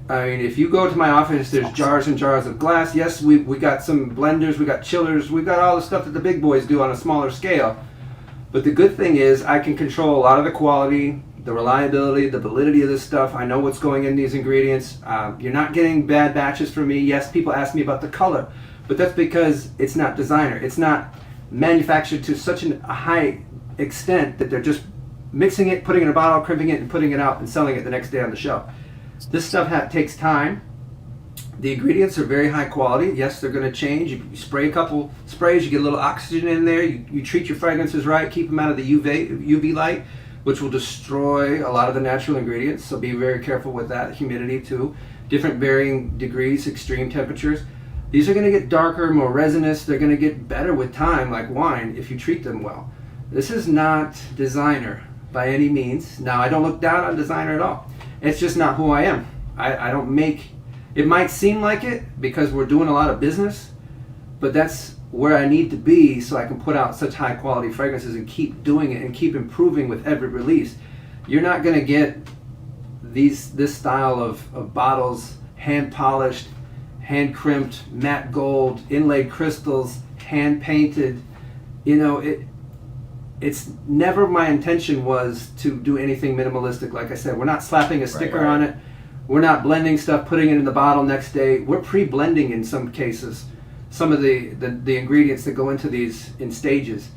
I mean, if you go to my office, there's jars and jars of glass. Yes, we got some blenders, we got chillers, we got all the stuff that the big boys do on a smaller scale. But the good thing is I can control a lot of the quality, the reliability, the validity of this stuff. I know what's going in these ingredients. You're not getting bad batches from me. Yes, people ask me about the color, but that's because it's not designer. It's not manufactured to such a high extent that they're just mixing it, putting it in a bottle, crimping it, and putting it out and selling it the next day on the shelf. This stuff takes time. The ingredients are very high quality. Yes, they're going to change. You spray a couple sprays, you get a little oxygen in there. You treat your fragrances right, keep them out of the UV light, which will destroy a lot of the natural ingredients. So be very careful with that. Humidity too. Different varying degrees, extreme temperatures. These are going to get darker, more resinous. They're going to get better with time, like wine, if you treat them well. This is not designer by any means. Now, I don't look down on designer at all. It's just not who I am. I don't make, it might seem like it because we're doing a lot of business, but that's where I need to be so I can put out such high quality fragrances and keep doing it and keep improving with every release. You're not going to get this style of bottles hand polished, hand crimped, matte gold, inlaid crystals, hand painted. It's never my intention was to do anything minimalistic. Like I said, we're not slapping a sticker on it. We're not blending stuff, putting it in the bottle next day. We're pre-blending in some cases some of the ingredients that go into these in stages.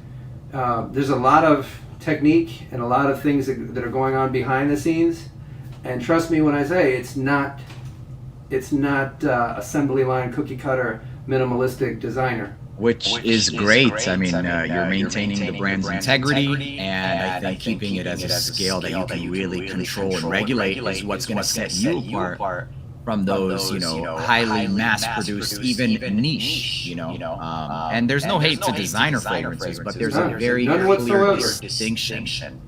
There's a lot of technique and a lot of things that are going on behind the scenes. And trust me when I say it's not assembly line cookie cutter minimalistic designer. Which is great. I mean, you're maintaining the brand's integrity, and I think keeping it as a scale that you can really control and regulate is what's going to set you apart from those, highly mass-produced, even niche, and there's no hate to designer fragrances, but there's a very clear distinction.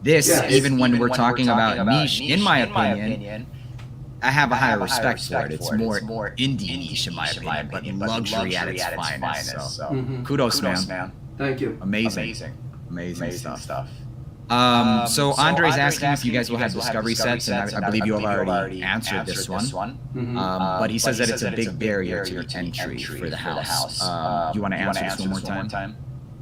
Even when we're talking about niche, in my opinion, I have a higher respect for it. It's more indie niche, in my opinion, but luxury at its finest. So kudos, man. Thank you. Amazing stuff. So Andre's asking if you guys will have discovery sets, and I believe you have already answered this one. But he says that it's a big barrier to entry for the house. You want to answer this one more time?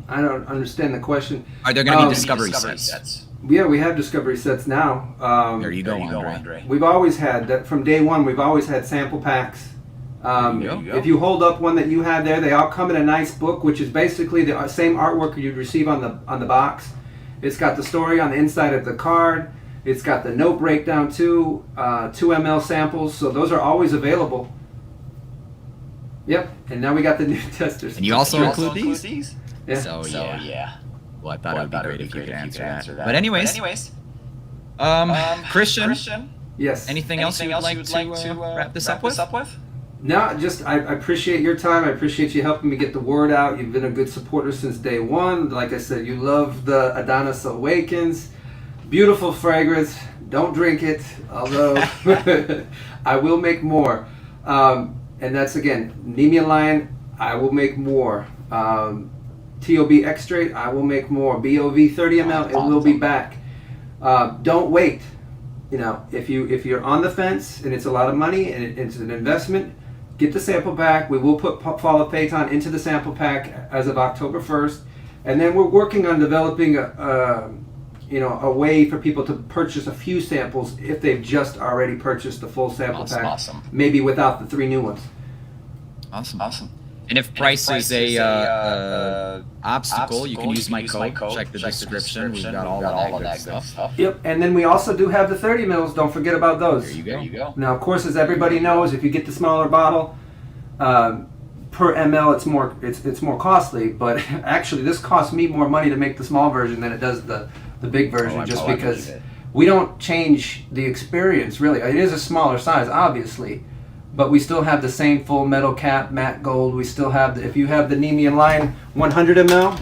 I don't understand the question. Are there going to be discovery sets? Yeah, we have discovery sets now. There you go, Andre. We've always had that from day one. We've always had sample packs. If you hold up one that you had there, they all come in a nice book, which is basically the same artwork you'd receive on the box. It's got the story on the inside of the card. It's got the note breakdown too, 2 ml samples. So those are always available. Yep, and now we got the new testers. And you also include these? Yeah. So yeah. Well, I thought it'd be great if you could answer that. But anyways, Christian. Yes. Anything else you would like to wrap this up with? No, just I appreciate your time. I appreciate you helping me get the word out. You've been a good supporter since day one. Like I said, you love the Adonis Awakens. Beautiful fragrance, Don't drink it, although I will make more. And that's, again, Nemia line, I will make more. TOB extrait, I will make more. BOV 30 ml, it will be back. Don't wait. You know, if you're on the fence and it's a lot of money and it's an investment, get the sample pack. We will put Fall of Phaeton into the sample pack as of October 1st. And then we're working on developing a way for people to purchase a few samples if they've just already purchased the full sample pack, maybe without the 3 new ones. Awesome. And if price is a obstacle, you can use my code. Check the description. We've got all of that good stuff. Yep, and then we also do have the 30 mils. Don't forget about those. There you go. Now, of course, as everybody knows, if you get the smaller bottle, per ml, it's more costly. But actually, this costs me more money to make the small version than it does the big version, just because we don't change the experience, really. It is a smaller size, obviously, but we still have the same full metal cap, matte gold. We still have, if you have the Nemia line 100 ml,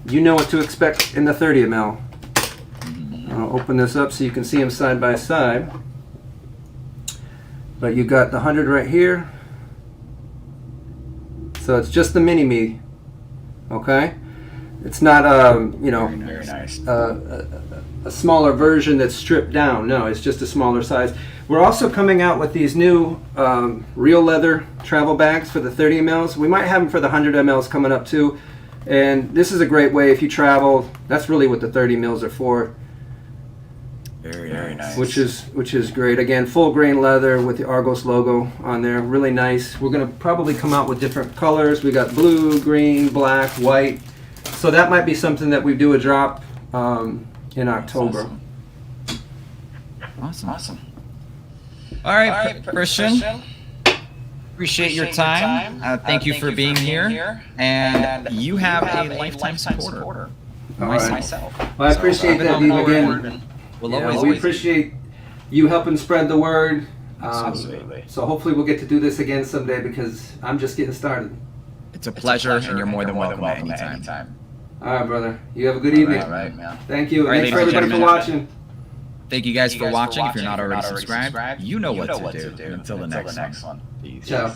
you know what to expect in the 30 ml. I'll open this up so you can see them side by side. But you got the 100 right here. So it's just the mini-me, okay? It's not, Very nice. A smaller version that's stripped down. No, it's just a smaller size. We're also coming out with these new real leather travel bags for the 30 mls. We might have them for the 100 mls coming up too. And this is a great way if you travel. That's really what the 30 mls are for. Very nice. Which is great. Again, full grain leather with the Argos logo on there. Really nice. We're going to probably come out with different colors. We got blue, green, black, white. So that might be something that we do a drop in October. Awesome. All right, Christian. Appreciate your time. Thank you for being here. And you have a lifetime supporter. Myself. Well, I appreciate that, Steve, again. We appreciate you helping spread the word. Absolutely. So hopefully we'll get to do this again someday, because I'm just getting started. It's a pleasure, and you're more than welcome at any time. All right, brother. You have a good evening. All right, man. Thank you. Right, thanks for everybody for watching. Thank you guys for watching. If you're not already subscribed, you know what to do. Until the next one. Peace. Ciao.